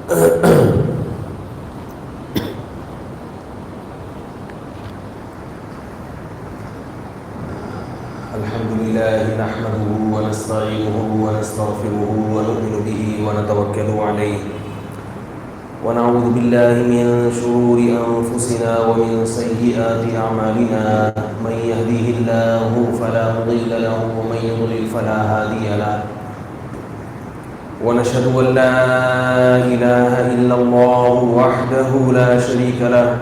الحمد لله نحمده ونستعينه ونستغفره ونؤمن به ونتوكل عليه ونعوذ بالله من شرور أنفسنا ومن سيئات أعمالنا من يهديه الله فلا مضل له ومن يضلل فلا هادي له ونشهد أن لا إله إلا الله وحده لا شريك له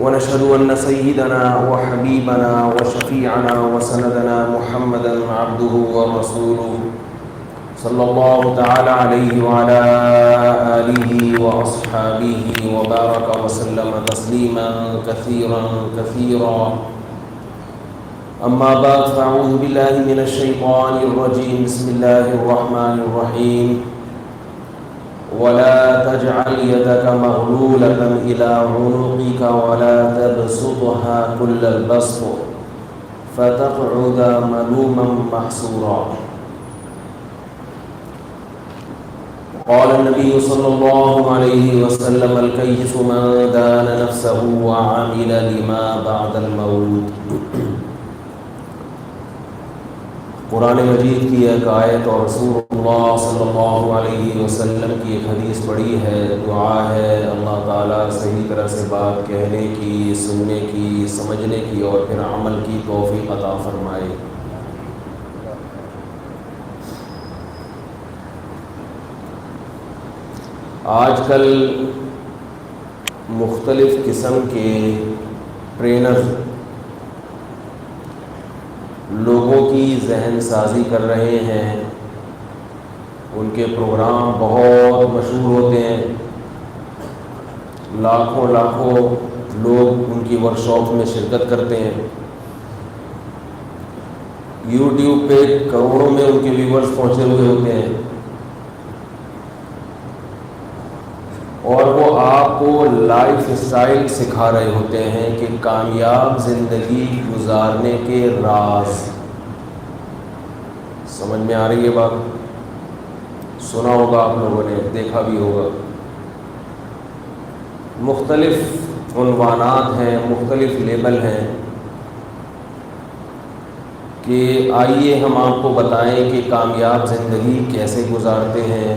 ونشهد أن سيدنا وحبيبنا وشفيعنا وسندنا محمدا عبده ورسوله صلى الله تعالى عليه وعلى آله وأصحابه وبارك وسلم تسليما كثيرا كثيرا. أما بعد فأعوذ بالله من الشيطان الرجيم. بسم الله الرحمن الرحيم. ولا تجعل يدك مغلولة إلى عنقك ولا تبسطها كل البسط فتقعد ملوما محسورا. قال النبي صلى الله عليه وسلم الكيس من دان نفسه وعمل لما بعد الموت. قرآن مجید کی ایک آیت اور رسول اللہ صلی اللہ علیہ وسلم کی ایک حدیث پڑھی ہے. دعا ہے اللہ تعالیٰ صحیح طرح سے بات کہنے کی، سننے کی، سمجھنے کی اور پھر عمل کی توفیق عطا فرمائے. آج کل مختلف قسم کے ٹرینر لوگوں کی ذہن سازی کر رہے ہیں. ان کے پروگرام بہت مشہور ہوتے ہیں. لاکھوں لاکھوں لوگ ان کی ورکشاپ میں شرکت کرتے ہیں. یوٹیوب پہ کروڑوں میں ان کے ویورز پہنچے ہوئے ہوتے ہیں اور وہ آپ کو لائف اسٹائل سکھا رہے ہوتے ہیں کہ کامیاب زندگی گزارنے کے راز. سمجھ میں آ رہی ہے بات؟ سنا ہوگا آپ لوگوں نے، دیکھا بھی ہوگا. مختلف عنوانات ہیں، مختلف لیبل ہیں کہ آئیے ہم آپ کو بتائیں کہ کامیاب زندگی کیسے گزارتے ہیں،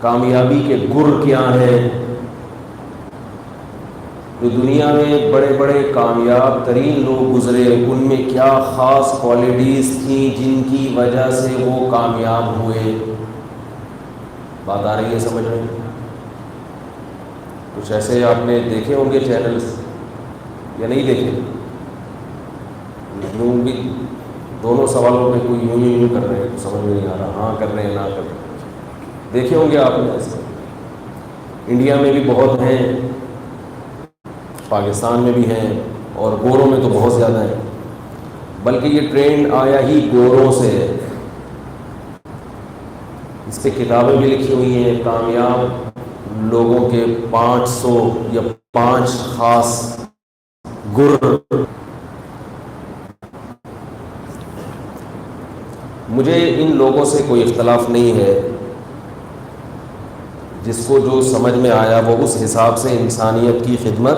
کامیابی کے گر کیا ہیں. جو دنیا میں بڑے بڑے کامیاب ترین لوگ گزرے ان میں کیا خاص کوالٹیز تھیں جن کی وجہ سے وہ کامیاب ہوئے. بات آ رہی ہے سمجھ میں؟ کچھ ایسے آپ نے دیکھے ہوں گے چینلز یا نہیں دیکھے؟ یوں بھی دونوں سوالوں پہ کوئی یوں کر رہے ہیں، سمجھ میں نہیں آ رہا. ہاں کر رہے ہیں، نہ کر رہے ہیں. دیکھے ہوں گے آپ نے ایسے. انڈیا میں بھی بہت ہیں، پاکستان میں بھی ہیں اور گوروں میں تو بہت زیادہ ہیں. بلکہ یہ ٹرینڈ آیا ہی گوروں سے ہے. اس پہ کتابیں بھی لکھی ہوئی ہیں، کامیاب لوگوں کے 500 یا 5 خاص گر. مجھے ان لوگوں سے کوئی اختلاف نہیں ہے. جس کو جو سمجھ میں آیا وہ اس حساب سے انسانیت کی خدمت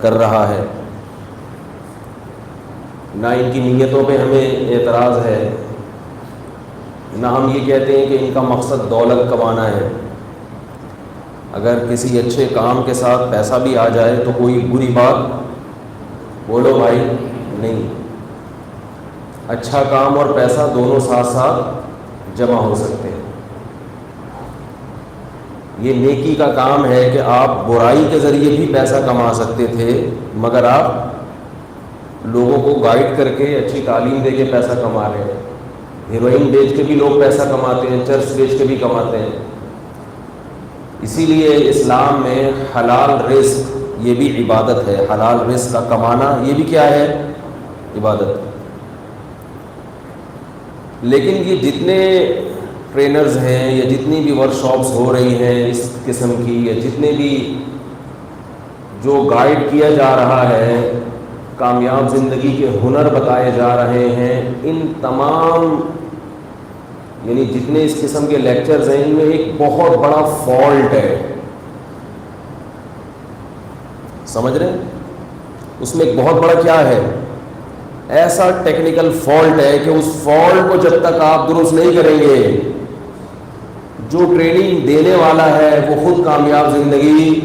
کر رہا ہے. نہ ان کی نیتوں پہ ہمیں اعتراض ہے، نہ ہم یہ کہتے ہیں کہ ان کا مقصد دولت کمانا ہے. اگر کسی اچھے کام کے ساتھ پیسہ بھی آ جائے تو کوئی بری بات بولو بھائی نہیں. اچھا کام اور پیسہ دونوں ساتھ ساتھ جمع ہو سکتے ہیں. یہ نیکی کا کام ہے کہ آپ برائی کے ذریعے بھی پیسہ کما سکتے تھے، مگر آپ لوگوں کو گائیڈ کر کے اچھی تعلیم دے کے پیسہ کما رہے ہیں. ہیروئن بیچ کے بھی لوگ پیسہ کماتے ہیں، چرس بیچ کے بھی کماتے ہیں. اسی لیے اسلام میں حلال رزق یہ بھی عبادت ہے. حلال رزق کا کمانا یہ بھی کیا ہے؟ عبادت. لیکن یہ جتنے ٹرینرز ہیں یا جتنی بھی ورکشاپس ہو رہی ہیں اس قسم کی، یا جتنے بھی جو گائیڈ کیا جا رہا ہے، کامیاب زندگی کے ہنر بتائے جا رہے ہیں، ان تمام یعنی جتنے اس قسم کے لیکچرز ہیں ان میں ایک بہت بڑا فالٹ ہے، سمجھ رہے ہیں؟ اس میں ایک بہت بڑا کیا ہے، ایسا ٹیکنیکل فالٹ ہے کہ اس فالٹ کو جب تک آپ درست نہیں کریں گے، جو ٹریننگ دینے والا ہے وہ خود کامیاب زندگی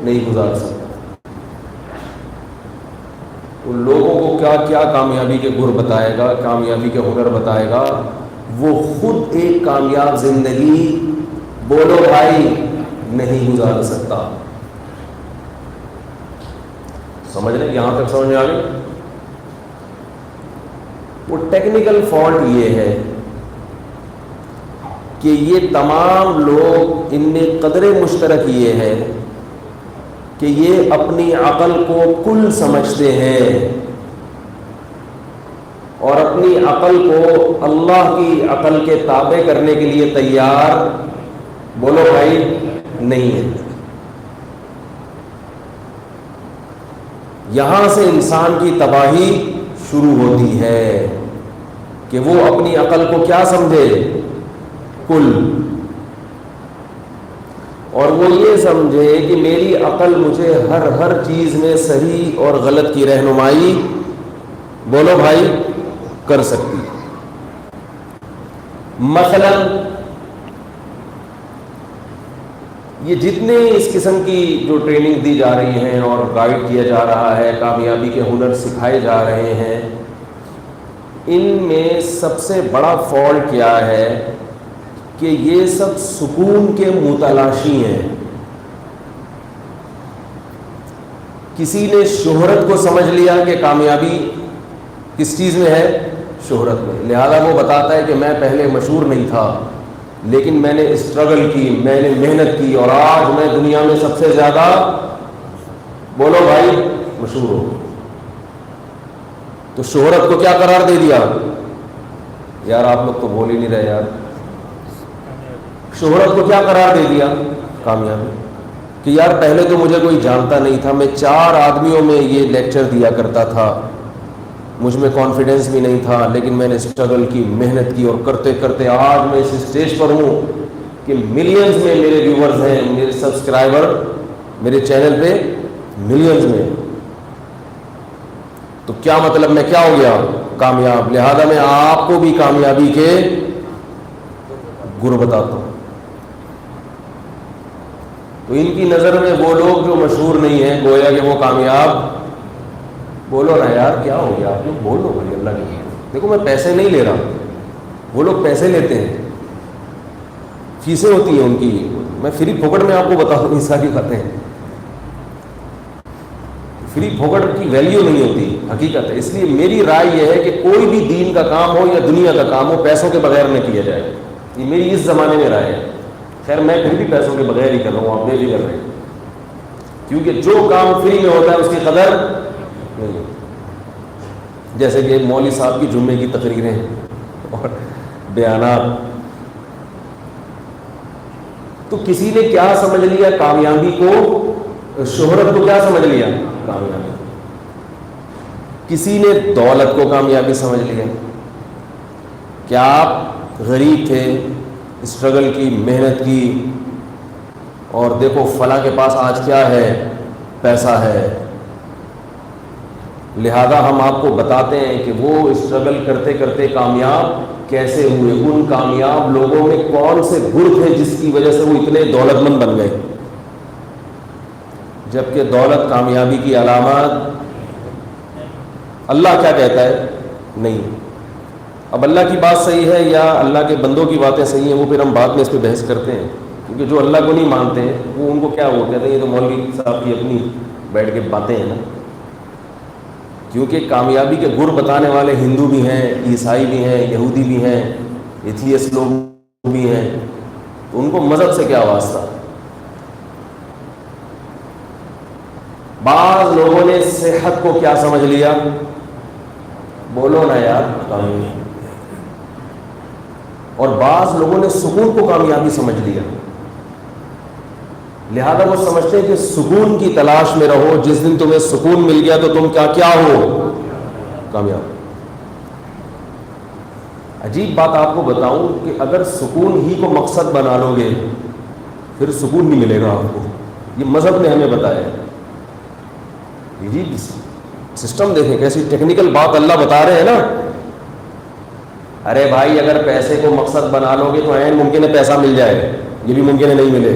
نہیں گزار سکتا۔ وہ لوگوں کو کیا کیا کامیابی کے گر بتائے گا، کامیابی کے ہنر بتائے گا، وہ خود ایک کامیاب زندگی بولو بھائی نہیں گزار سکتا۔ سمجھ رہے؟ یہاں تک سمجھ میں آ گئی؟ وہ ٹیکنیکل فالٹ یہ ہے کہ یہ تمام لوگ، ان میں قدر مشترک یہ ہے کہ یہ اپنی عقل کو کل سمجھتے ہیں اور اپنی عقل کو اللہ کی عقل کے تابع کرنے کے لیے تیار بولو بھائی نہیں ہے۔ یہاں سے انسان کی تباہی شروع ہوتی ہے کہ وہ اپنی عقل کو کیا سمجھے، کل، اور وہ یہ سمجھے کہ میری عقل مجھے ہر چیز میں صحیح اور غلط کی رہنمائی بولو بھائی کر سکتی۔ مثلا یہ جتنے اس قسم کی جو ٹریننگ دی جا رہی ہیں اور گائیڈ کیا جا رہا ہے، کامیابی کے ہنر سکھائے جا رہے ہیں، ان میں سب سے بڑا فالٹ کیا ہے کہ یہ سب سکون کے متلاشی ہیں۔ کسی نے شہرت کو سمجھ لیا کہ کامیابی کس چیز میں ہے، شہرت میں، لہذا وہ بتاتا ہے کہ میں پہلے مشہور نہیں تھا لیکن میں نے اسٹرگل کی، میں نے محنت کی اور آج میں دنیا میں سب سے زیادہ بولو بھائی مشہور ہو۔ تو شہرت کو کیا قرار دے دیا؟ یار آپ لوگ تو بول ہی نہیں رہے یار، شہرت کو کیا قرار دے دیا؟ کامیابی۔ کہ یار پہلے تو مجھے کوئی جانتا نہیں تھا، میں 4 آدمیوں میں یہ لیکچر دیا کرتا تھا، مجھ میں کانفیڈنس بھی نہیں تھا، لیکن میں نے اسٹرگل کی، محنت کی، اور کرتے کرتے آج میں اس اسٹیج پر ہوں کہ ملینز میں میرے ویورز ہیں، میرے سبسکرائبر میرے چینل پہ ملینز میں۔ تو کیا مطلب میں کیا ہو گیا؟ کامیاب۔ لہذا میں آپ کو بھی کامیابی کے گر بتاتا ہوں۔ تو ان کی نظر میں وہ لوگ جو مشہور نہیں ہیں گویا کہ وہ کامیاب، بولو نا یار کیا ہو گیا، آپ لوگ بولو بھائی اللہ کی۔ دیکھو میں پیسے نہیں لے رہا، وہ لوگ پیسے لیتے ہیں، فیسیں ہوتی ہیں ان کی، میں فری پھوکٹ میں آپ کو بتا دوں یہ ساری باتیں۔ فری پھوکٹ کی ویلیو نہیں ہوتی، حقیقت ہے۔ اس لیے میری رائے یہ ہے کہ کوئی بھی دین کا کام ہو یا دنیا کا کام ہو پیسوں کے بغیر نہ کیا جائے، یہ میری اس زمانے میں رائے ہے۔ خیر میں پھر بھی پیسوں کے بغیر ہی کر رہا ہوں، آپ بے فکر رہیں، کیونکہ جو کام فری میں ہوتا ہے اس کی قدر نہیں ہوتی۔ جیسے کہ مولوی صاحب کی جمعے کی تقریریں اور بیانات، تو کسی نے کیا سمجھ لیا کامیابی کو، شہرت کو کیا سمجھ لیا کامیابی، کسی نے دولت کو کامیابی سمجھ لیا۔ کیا آپ غریب تھے، اسٹرگل کی، محنت کی، اور دیکھو فلاں کے پاس آج کیا ہے، پیسہ ہے، لہذا ہم آپ کو بتاتے ہیں کہ وہ اسٹرگل کرتے کرتے کامیاب کیسے ہوئے، ان کامیاب لوگوں میں کون سے گر تھے جس کی وجہ سے وہ اتنے دولت مند بن گئے۔ جبکہ دولت کامیابی کی علامات اللہ کیا کہتا ہے نہیں۔ اب اللہ کی بات صحیح ہے یا اللہ کے بندوں کی باتیں صحیح ہیں وہ پھر ہم بعد میں اس پہ بحث کرتے ہیں، کیونکہ جو اللہ کو نہیں مانتے ہیں وہ ان کو کیا وہ کہتے ہیں یہ تو مولوی صاحب کی اپنی بیٹھ کے باتیں ہیں نا۔ کیونکہ کامیابی کے گر بتانے والے ہندو بھی ہیں، عیسائی بھی ہیں، یہودی بھی ہیں، ایتھیسٹ لوگ بھی ہیں، تو ان کو مذہب سے کیا واسطہ۔ بعض لوگوں نے صحت کو کیا سمجھ لیا، بولو نا یار کامیابی، اور بعض لوگوں نے سکون کو کامیابی سمجھ لیا۔ لہذا وہ سمجھتے ہیں کہ سکون کی تلاش میں رہو، جس دن تمہیں سکون مل گیا تو تم کیا ہو، کامیاب۔ عجیب بات آپ کو بتاؤں کہ اگر سکون ہی کو مقصد بنا لو گے پھر سکون نہیں ملے گا آپ کو. یہ مذہب نے ہمیں بتایا ہے. جی سسٹم دیکھیں کیسی ٹیکنیکل بات اللہ بتا رہے ہیں نا. ارے بھائی اگر پیسے کو مقصد بنا لو گے تو عین ممکن ہے پیسہ مل جائے, یہ بھی ممکن ہے نہیں ملے.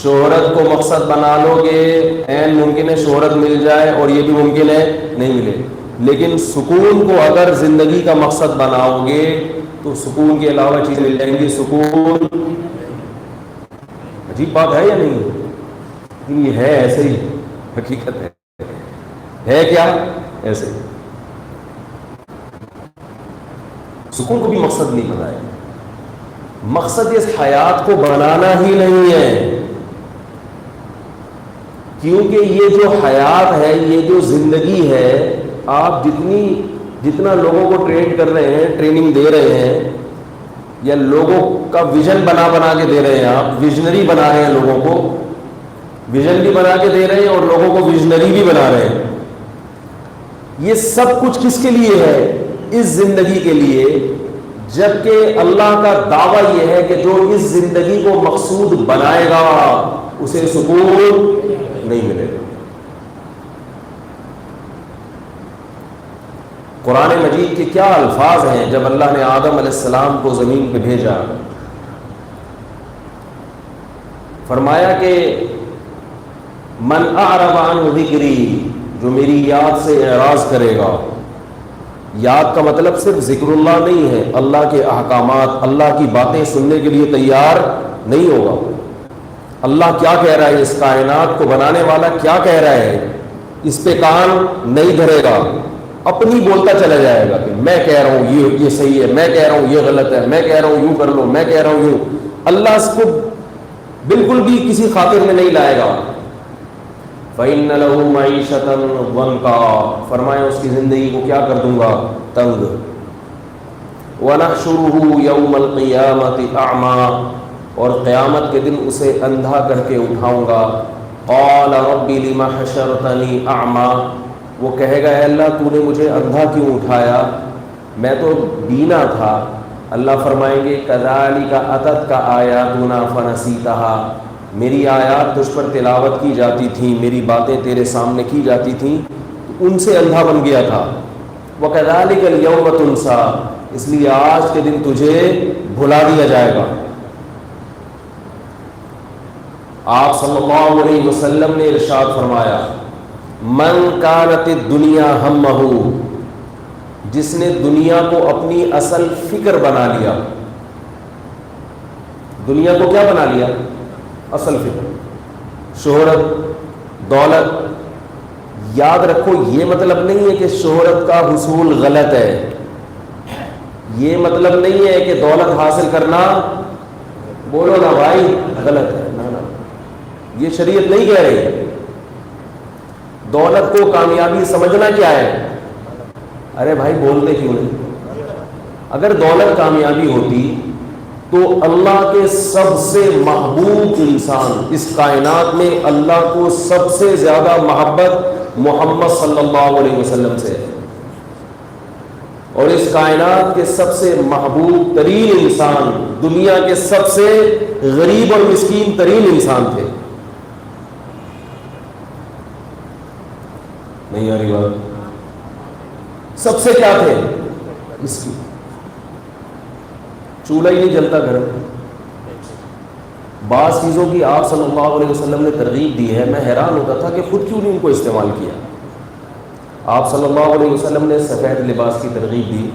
شہرت کو مقصد بنا لو گے عین ممکن ہے شہرت مل جائے اور یہ بھی ممکن ہے نہیں ملے. لیکن سکون کو اگر زندگی کا مقصد بناؤ گے تو سکون کے علاوہ چیزیں مل جائیں گی. سکون عجیب بات ہے یا نہیں؟ یہ ہے ایسے ہی, حقیقت ہے کیا ایسے. سکون کو بھی مقصد نہیں بنایا. مقصد اس حیات کو بنانا ہی نہیں ہے, کیونکہ یہ جو حیات ہے, یہ جو زندگی ہے, آپ جتنا لوگوں کو ٹرین کر رہے ہیں, ٹریننگ دے رہے ہیں, یا لوگوں کا ویژن بنا کے دے رہے ہیں, آپ ویژنری بنا رہے ہیں, لوگوں کو ویژن بھی بنا کے دے رہے ہیں اور لوگوں کو ویژنری بھی بنا رہے ہیں. یہ سب کچھ کس کے لیے ہے؟ اس زندگی کے لیے. جبکہ اللہ کا دعویٰ یہ ہے کہ جو اس زندگی کو مقصود بنائے گا اسے سکون نہیں ملے گا. قرآن مجید کے کیا الفاظ ہیں جب اللہ نے آدم علیہ السلام کو زمین پہ بھیجا. فرمایا کہ من اعرض عن ذکری, جو میری یاد سے اعراض کرے گا. یاد کا مطلب صرف ذکر اللہ نہیں ہے, اللہ کے احکامات, اللہ کی باتیں سننے کے لیے تیار نہیں ہوگا. اللہ کیا کہہ رہا ہے, اس کائنات کو بنانے والا کیا کہہ رہا ہے, اس پہ کان نہیں دھرے گا, اپنی بولتا چلا جائے گا کہ میں کہہ رہا ہوں یہ صحیح ہے, میں کہہ رہا ہوں یہ غلط ہے, میں کہہ رہا ہوں یوں کر لو, میں کہہ رہا ہوں یوں. اللہ اس کو بالکل بھی کسی خاطر میں نہیں لائے گا. فَإِنَّ لَهُ مَعِيشَةً ضَنْكًا, فرمایا اس کی زندگی کو کیا کر دوں گا, تنگ. وَنَحْشُرُهُ يَوْمَ الْقِيَامَةِ أَعْمَى, اور قیامت کے دن اسے اندھا کر کے اٹھاؤں گا. قَالَ رَبِّ لِمَ حَشَرْتَنِي أَعْمَى, وہ کہے گا اے اللہ تو نے مجھے اندھا کیوں اٹھایا, میں تو بینا تھا. اللہ فرمائیں گے كَذَلِكَ أَتَتْكَ آيَاتُنَا فَنَسِيتَهَا, میری آیات تجھ پر تلاوت کی جاتی تھیں, میری باتیں تیرے سامنے کی جاتی تھیں, ان سے اندھا بن گیا تھا. وَكَذَلِكَ الْيَوْمَ تُنْسَى, اس لیے آج کے دن تجھے بھلا دیا جائے گا. آپ صلی اللہ علیہ وسلم نے ارشاد فرمایا من كانت الدنیا ہمہ, جس نے دنیا کو اپنی اصل فکر بنا لیا. دنیا کو کیا بنا لیا, اصل فکر. شہرت, دولت, یاد رکھو یہ مطلب نہیں ہے کہ شہرت کا حصول غلط ہے, یہ مطلب نہیں ہے کہ دولت حاصل کرنا بولو نا بھائی غلط ہے, نا یہ شریعت نہیں کہہ رہی. دولت کو کامیابی سمجھنا کیا ہے, ارے بھائی بولتے کیوں نہیں. اگر دولت کامیابی ہوتی تو اللہ کے سب سے محبوب انسان, اس کائنات میں اللہ کو سب سے زیادہ محبت محمد صلی اللہ علیہ وسلم سے, اور اس کائنات کے سب سے محبوب ترین انسان دنیا کے سب سے غریب اور مسکین ترین انسان تھے. نہیں آ رہی بات, سب سے کیا تھے, اس کی چولہا ہی نہیں جلتا گھر میں. بعض چیزوں کی آپ صلی اللہ علیہ وسلم نے ترغیب دی ہے, میں حیران ہوتا تھا کہ خود کیوں نہیں ان کو استعمال کیا. آپ صلی اللہ علیہ وسلم نے سفید لباس کی ترغیب دی,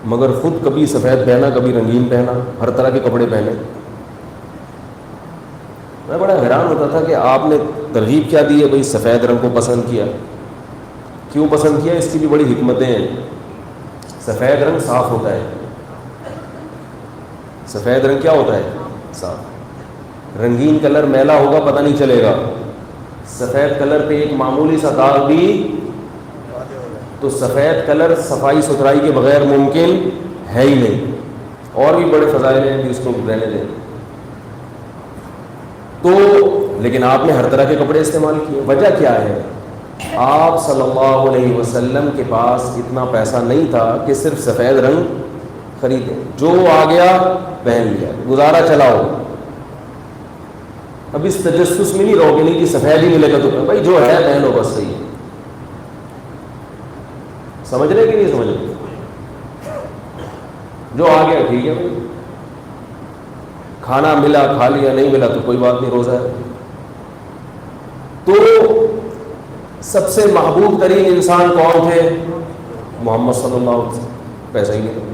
مگر خود کبھی سفید پہنا, کبھی رنگین پہنا, ہر طرح کے کپڑے پہنے. میں بڑا حیران ہوتا تھا کہ آپ نے ترغیب کیا دی ہے, بھائی سفید رنگ کو پسند کیا, کیوں پسند کیا, اس کی بھی بڑی حکمتیں ہیں. سفید رنگ صاف ہوتا ہے, سفید رنگ کیا ہوتا ہے, صاف. رنگین کلر میلا ہوگا پتہ نہیں چلے گا, سفید کلر پہ ایک معمولی سا داغ بھی, تو سفید کلر صفائی ستھرائی کے بغیر ممکن ہے ہی نہیں. اور بھی بڑے فضائل ہیں کہ اس کو رہنے دیں. تو لیکن آپ نے ہر طرح کے کپڑے استعمال کیے. وجہ کیا ہے, آپ صلی اللہ علیہ وسلم کے پاس اتنا پیسہ نہیں تھا کہ صرف سفید رنگ خریدیں، جو آ گیا پہن لیا، گزارا چلاؤ. اب اس تجسس میں نہیں رہو گے نہیں کہ سفید ہی ملے گا تو بھائی جو ہے پہنو بس. صحیح ہے. سمجھ رہے کہ نہیں سمجھ رہے؟ جو آ گیا ٹھیک ہے بھائی، کھانا ملا کھا لیا، نہیں ملا تو کوئی بات نہیں، روزہ ہے. تو سب سے محبوب ترین انسان کون تھے؟ محمد صلی اللہ علیہ وسلم. پیسہ ہی نہیں.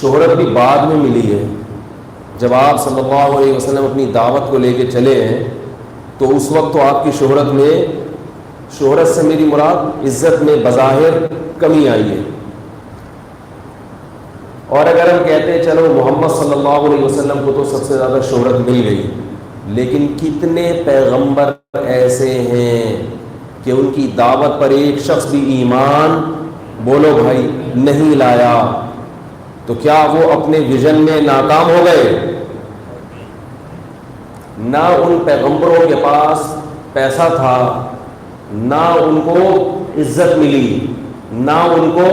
شہرت بھی بعد میں ملی ہے. جب آپ صلی اللہ علیہ وسلم اپنی دعوت کو لے کے چلے ہیں تو اس وقت تو آپ کی شہرت میں، شہرت سے میری مراد عزت میں بظاہر کمی آئی ہے. اور اگر ہم کہتے ہیں چلو محمد صلی اللہ علیہ وسلم کو تو سب سے زیادہ شہرت مل گئی، لیکن کتنے پیغمبر ایسے ہیں کہ ان کی دعوت پر ایک شخص بھی ایمان بولو بھائی نہیں لایا؟ تو کیا وہ اپنے ویژن میں ناکام ہو گئے؟ نہ ان پیغمبروں کے پاس پیسہ تھا، نہ ان کو عزت ملی، نہ ان کو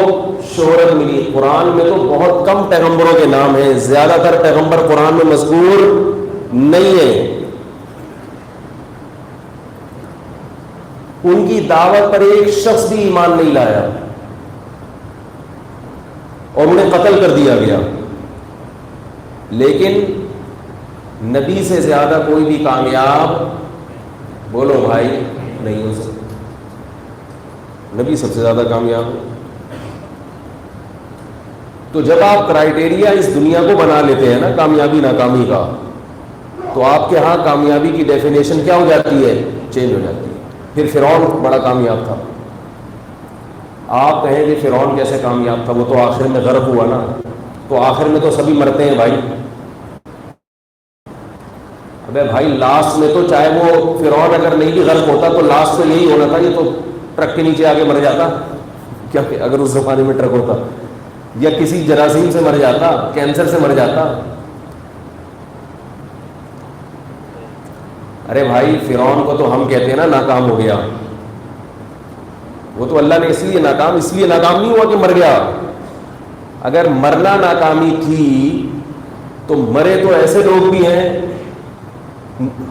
شہرت ملی. قرآن میں تو بہت کم پیغمبروں کے نام ہیں، زیادہ تر پیغمبر قرآن میں مذکور نہیں ہیں. ان کی دعوت پر ایک شخص بھی ایمان نہیں لایا اور انہیں قتل کر دیا گیا. لیکن نبی سے زیادہ کوئی بھی کامیاب بولو بھائی نہیں ہو سکتا. نبی سب سے زیادہ کامیاب ہے. تو جب آپ کرائیٹیریا اس دنیا کو بنا لیتے ہیں نا کامیابی ناکامی کا، تو آپ کے ہاں کامیابی کی ڈیفینیشن کیا ہو جاتی ہے؟ چینج ہو جاتی ہے. پھر فرعون بڑا کامیاب تھا. آپ کہیں کہ فرعون کیسے کامیاب تھا؟ وہ تو آخر میں غرق ہوا نا. تو آخر میں تو سبھی مرتے ہیں بھائی. ابے بھائی لاسٹ میں تو چاہے وہ فرعون اگر نہیں بھی غرق ہوتا تو لاسٹ تو یہی ہونا تھا، یہ تو ٹرک کے نیچے آگے مر جاتا. کیا کہ اگر اس زمانے میں ٹرک ہوتا، یا کسی جراثیم سے مر جاتا، کینسر سے مر جاتا. ارے بھائی فرعون کو تو ہم کہتے ہیں نا ناکام ہو گیا. وہ تو اللہ نے اس لیے ناکام نہیں ہوا کہ مر گیا. اگر مرنا ناکامی تھی تو مرے تو ایسے لوگ بھی ہیں.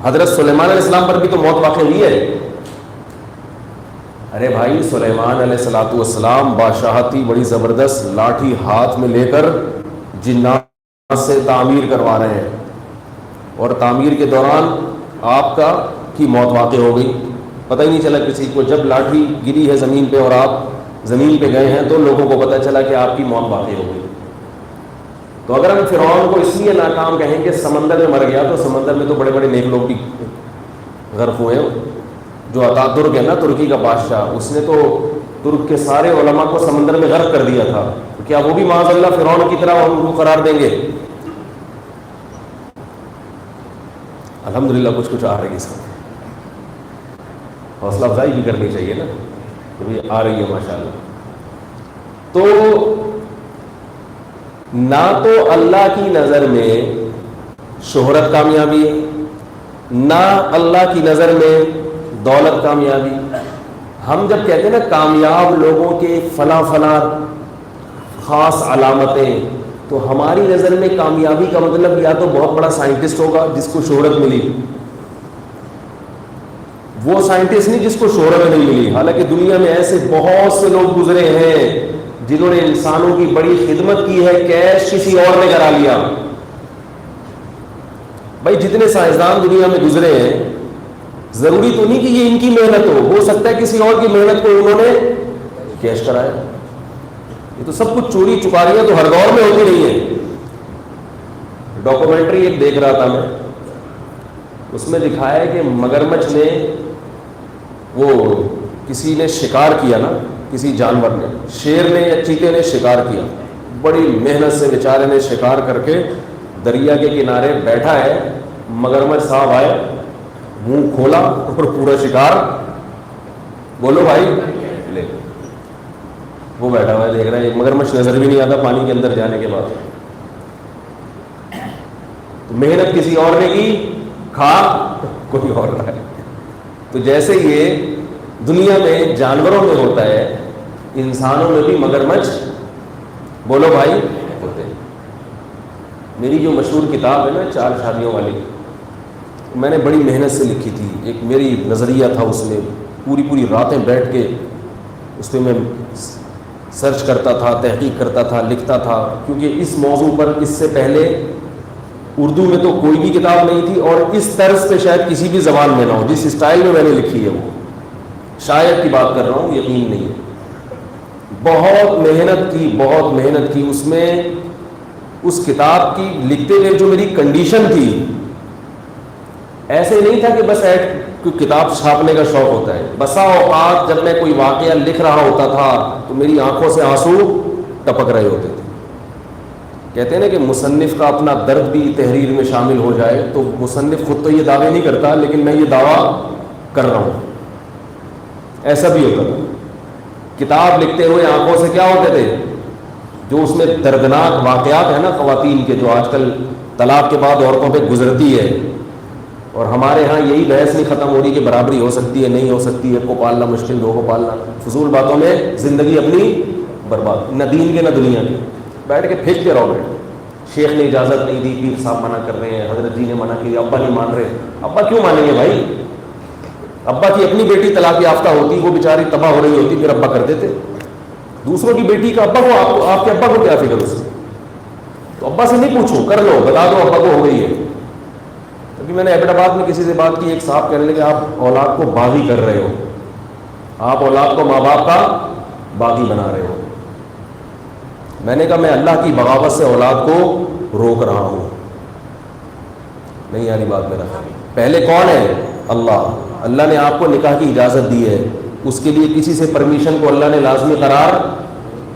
حضرت سلیمان علیہ السلام پر بھی تو موت واقع ہوئی ہے. ارے بھائی سلیمان علیہ السلام بادشاہتی بڑی زبردست لاٹھی ہاتھ میں لے کر جنات سے تعمیر کروا رہے ہیں، اور تعمیر کے دوران آپ کی موت واقع ہو گئی. پتہ ہی نہیں چلا کسی کو. جب لاٹھی گری ہے زمین پہ اور آپ زمین پہ گئے ہیں تو لوگوں کو پتہ چلا کہ آپ کی موت واقع ہو گئی. تو اگر ہم فرعون کو اس لیے ناکام کہیں کہ سمندر میں مر گیا، تو سمندر میں تو بڑے بڑے نیک لوگ بھی غرق ہوئے ہیں. جو اتاترک ہے نا ترکی کا بادشاہ، اس نے تو ترک کے سارے علماء کو سمندر میں غرق کر دیا تھا. تو کیا وہ بھی معاذ اللہ فرعون کی طرح ہم کو قرار دیں گے؟ الحمدللہ کچھ آ رہی ہے. سب حوصلہ افزائی بھی کرنی چاہیے نا، کہ آ رہی ہے ماشاءاللہ. تو نہ تو اللہ کی نظر میں شہرت کامیابی ہے، نہ اللہ کی نظر میں دولت کامیابی. ہم جب کہتے ہیں نا کامیاب لوگوں کے فلاں فلاں خاص علامتیں، تو ہماری نظر میں کامیابی کا مطلب یا تو بہت بڑا سائنٹسٹ ہوگا جس کو شہرت ملی. وہ سائنٹسٹ نہیں جس کو شہرت نہیں ملی. حالانکہ دنیا میں ایسے بہت سے لوگ گزرے ہیں جنہوں نے انسانوں کی بڑی خدمت کی ہے، کیش کسی اور نے کرا لیا. بھائی جتنے سائنسدان دنیا میں گزرے ہیں، ضروری تو نہیں کہ یہ ان کی محنت ہو سکتا ہے کسی اور کی محنت کو انہوں نے کیش کرایا. یہ تو سب کچھ چوری چکاریاں تو ہر دور میں ہوتی رہی ہیں. ڈاکومنٹری ایک دیکھ رہا تھا میں، اس میں دکھایا ہے کہ مگرمچھ نے، وہ کسی نے شکار کیا نا، کسی جانور نے، شیر نے یا چیتے نے شکار کیا، بڑی محنت سے بیچارے نے شکار کر کے دریا کے کنارے بیٹھا ہے. مگرمچھ صاحب آئے، منہ کھولا اور پورا شکار بولو بھائی لے. وہ بیٹھا ہوا ہے دیکھ رہا ہے. مگرمچھ نظر بھی نہیں آتا پانی کے اندر جانے کے بعد. تو محنت کسی اور نے کی، کھا کوئی اور رہا ہے. تو جیسے یہ دنیا میں جانوروں میں ہوتا ہے، انسانوں میں بھی مگرمچھ بولو بھائی ہوتے ہیں. میری جو مشہور کتاب ہے نا 4 شادیوں والی, میں نے بڑی محنت سے لکھی تھی. ایک میری نظریہ تھا اس میں, پوری راتیں بیٹھ کے اس پہ میں سرچ کرتا تھا, تحقیق کرتا تھا, لکھتا تھا, کیونکہ اس موضوع پر اس سے پہلے اردو میں تو کوئی بھی کتاب نہیں تھی, اور اس طرز پہ شاید کسی بھی زبان میں نہ ہو جس اسٹائل میں نے لکھی ہے. وہ شاید کی بات کر رہا ہوں, یقین نہیں ہے. بہت محنت کی اس میں. اس کتاب کی لکھتے ہوئے جو میری کنڈیشن تھی, ایسے نہیں تھا کہ بس کوئی کتاب چھاپنے کا شوق ہوتا ہے. بسا اوقات جب میں کوئی واقعہ لکھ رہا ہوتا تھا تو میری آنکھوں سے آنسو ٹپک رہے ہوتے تھے. کہتے ہیں نا کہ مصنف کا اپنا درد بھی تحریر میں شامل ہو جائے, تو مصنف خود تو یہ دعوے نہیں کرتا, لیکن میں یہ دعویٰ کر رہا ہوں. ایسا بھی ہوتا تھا. کتاب لکھتے ہوئے آنکھوں سے کیا ہوتے تھے, جو اس میں دردناک واقعات ہیں نا خواتین کے, جو آج کل طلاق کے بعد عورتوں پہ گزرتی ہے, اور ہمارے ہاں یہی بحث نہیں ختم ہو رہی کہ برابری ہو سکتی ہے نہیں ہو سکتی, ایک کو پالنا مشکل, 2 کو پالنا, فضول باتوں میں زندگی اپنی برباد, نہ دین کے نہ دنیا کے. بیٹھ کے پھینکتے رہو. شیخ نے اجازت نہیں دی, پیر صاحب منع کر رہے ہیں, حضرت جی نے منع کیا, ابا نہیں مان رہے. ابا کیوں مانیں گے بھائی؟ ابا کی اپنی بیٹی طلاق یافتہ ہوتی, وہ بیچاری تباہ ہو رہی ہوتی, پھر ابا کر دیتے. دوسروں کی بیٹی کا ابا کو, آپ کے ابا کو کیا فکر اس سے؟ تو ابا سے نہیں پوچھو, کر لو, بتا دو ابا کو ہو گئی ہے. کیونکہ میں نے ایبٹ آباد میں کسی سے بات کی, ایک صاحب کہنے لگے آپ اولاد کو باغی کر رہے ہو, آپ اولاد کو ماں باپ کا باغی بنا رہے ہو. میں نے کہا میں اللہ کی بغاوت سے اولاد کو روک رہا ہوں. نہیں یاری بات میرا, پہلے کون ہے؟ اللہ. اللہ نے آپ کو نکاح کی اجازت دی ہے, اس کے لیے کسی سے پرمیشن کو اللہ نے لازمی قرار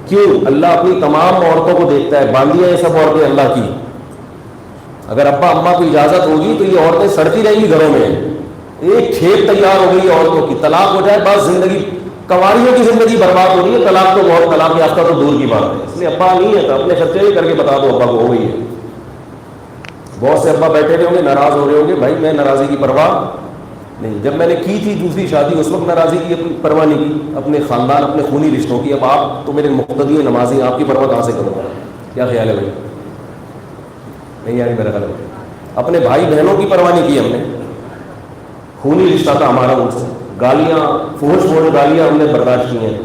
کیوں؟ اللہ اپنی تمام عورتوں کو دیکھتا ہے, باندھی ہیں یہ سب عورتیں اللہ کی. اگر ابا اماں کو اجازت ہوگی تو یہ عورتیں سڑتی رہیں گی گھروں میں. ایک کھیت تیار ہو گئی ہے عورتوں کی, طلاق ہو جائے بس زندگی, کنواریوں کی زندگی برباد ہو رہی ہے. طلاق تو بہت, طلاق یافتہ تو دور کی بات ہے. اس لیے ابا نہیں ہے تو اپنے خرچے ہی کر کے بتا دو ابا کو ہو گئی ہے. بہت سے ابا بیٹھے رہے ہوں گے, ناراض ہو رہے ہوں گے. بھائی میں ناراضی کی پرواہ نہیں. جب میں نے کی تھی دوسری شادی, اس وقت ناراضی کی پرواہ نہیں کی, اپنے خاندان اپنے خونی رشتوں کی. اب آپ تو میرے مقتدی نمازی, آپ کی پرواہ کہاں سے کروں گا؟ کیا خیال ہے بھائی؟ نہیں یار میرا خیال ہے اپنے بھائی بہنوں کی پرواہ نہیں کی ہم نے. خونی رشتہ تھا ہمارا ان سے, گالیاں فحش گالیاں ہم نے برداشت کی ہیں,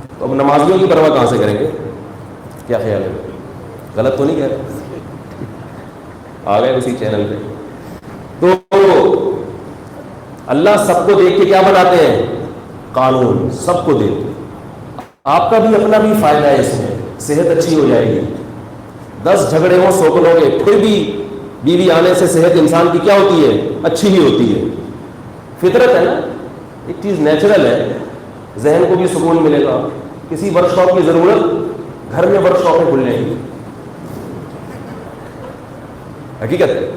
تو اب نمازیوں کی پرواہ کہاں سے کریں گے؟ کیا خیال ہے؟ غلط تو نہیں کہہ رہے؟ آ گئے اسی چینل پہ. تو اللہ سب کو دیکھ کے کیا بناتے ہیں؟ قانون. سب کو دیکھ کے آپ کا بھی اپنا بھی فائدہ ہے اس میں, صحت اچھی ہو جائے گی. 10 جھگڑے ہوں 100 کو لوگے, پھر بھی بیوی آنے سے صحت انسان کی کیا ہوتی ہے؟ اچھی ہی ہوتی ہے. فطرت ہے نا, ایک چیز نیچرل ہے. ذہن کو بھی سکون ملے گا. کسی ورک شاپ کی ضرورت, گھر میں ورک شاپیں کھل جائیں گی. حقیقت ہے.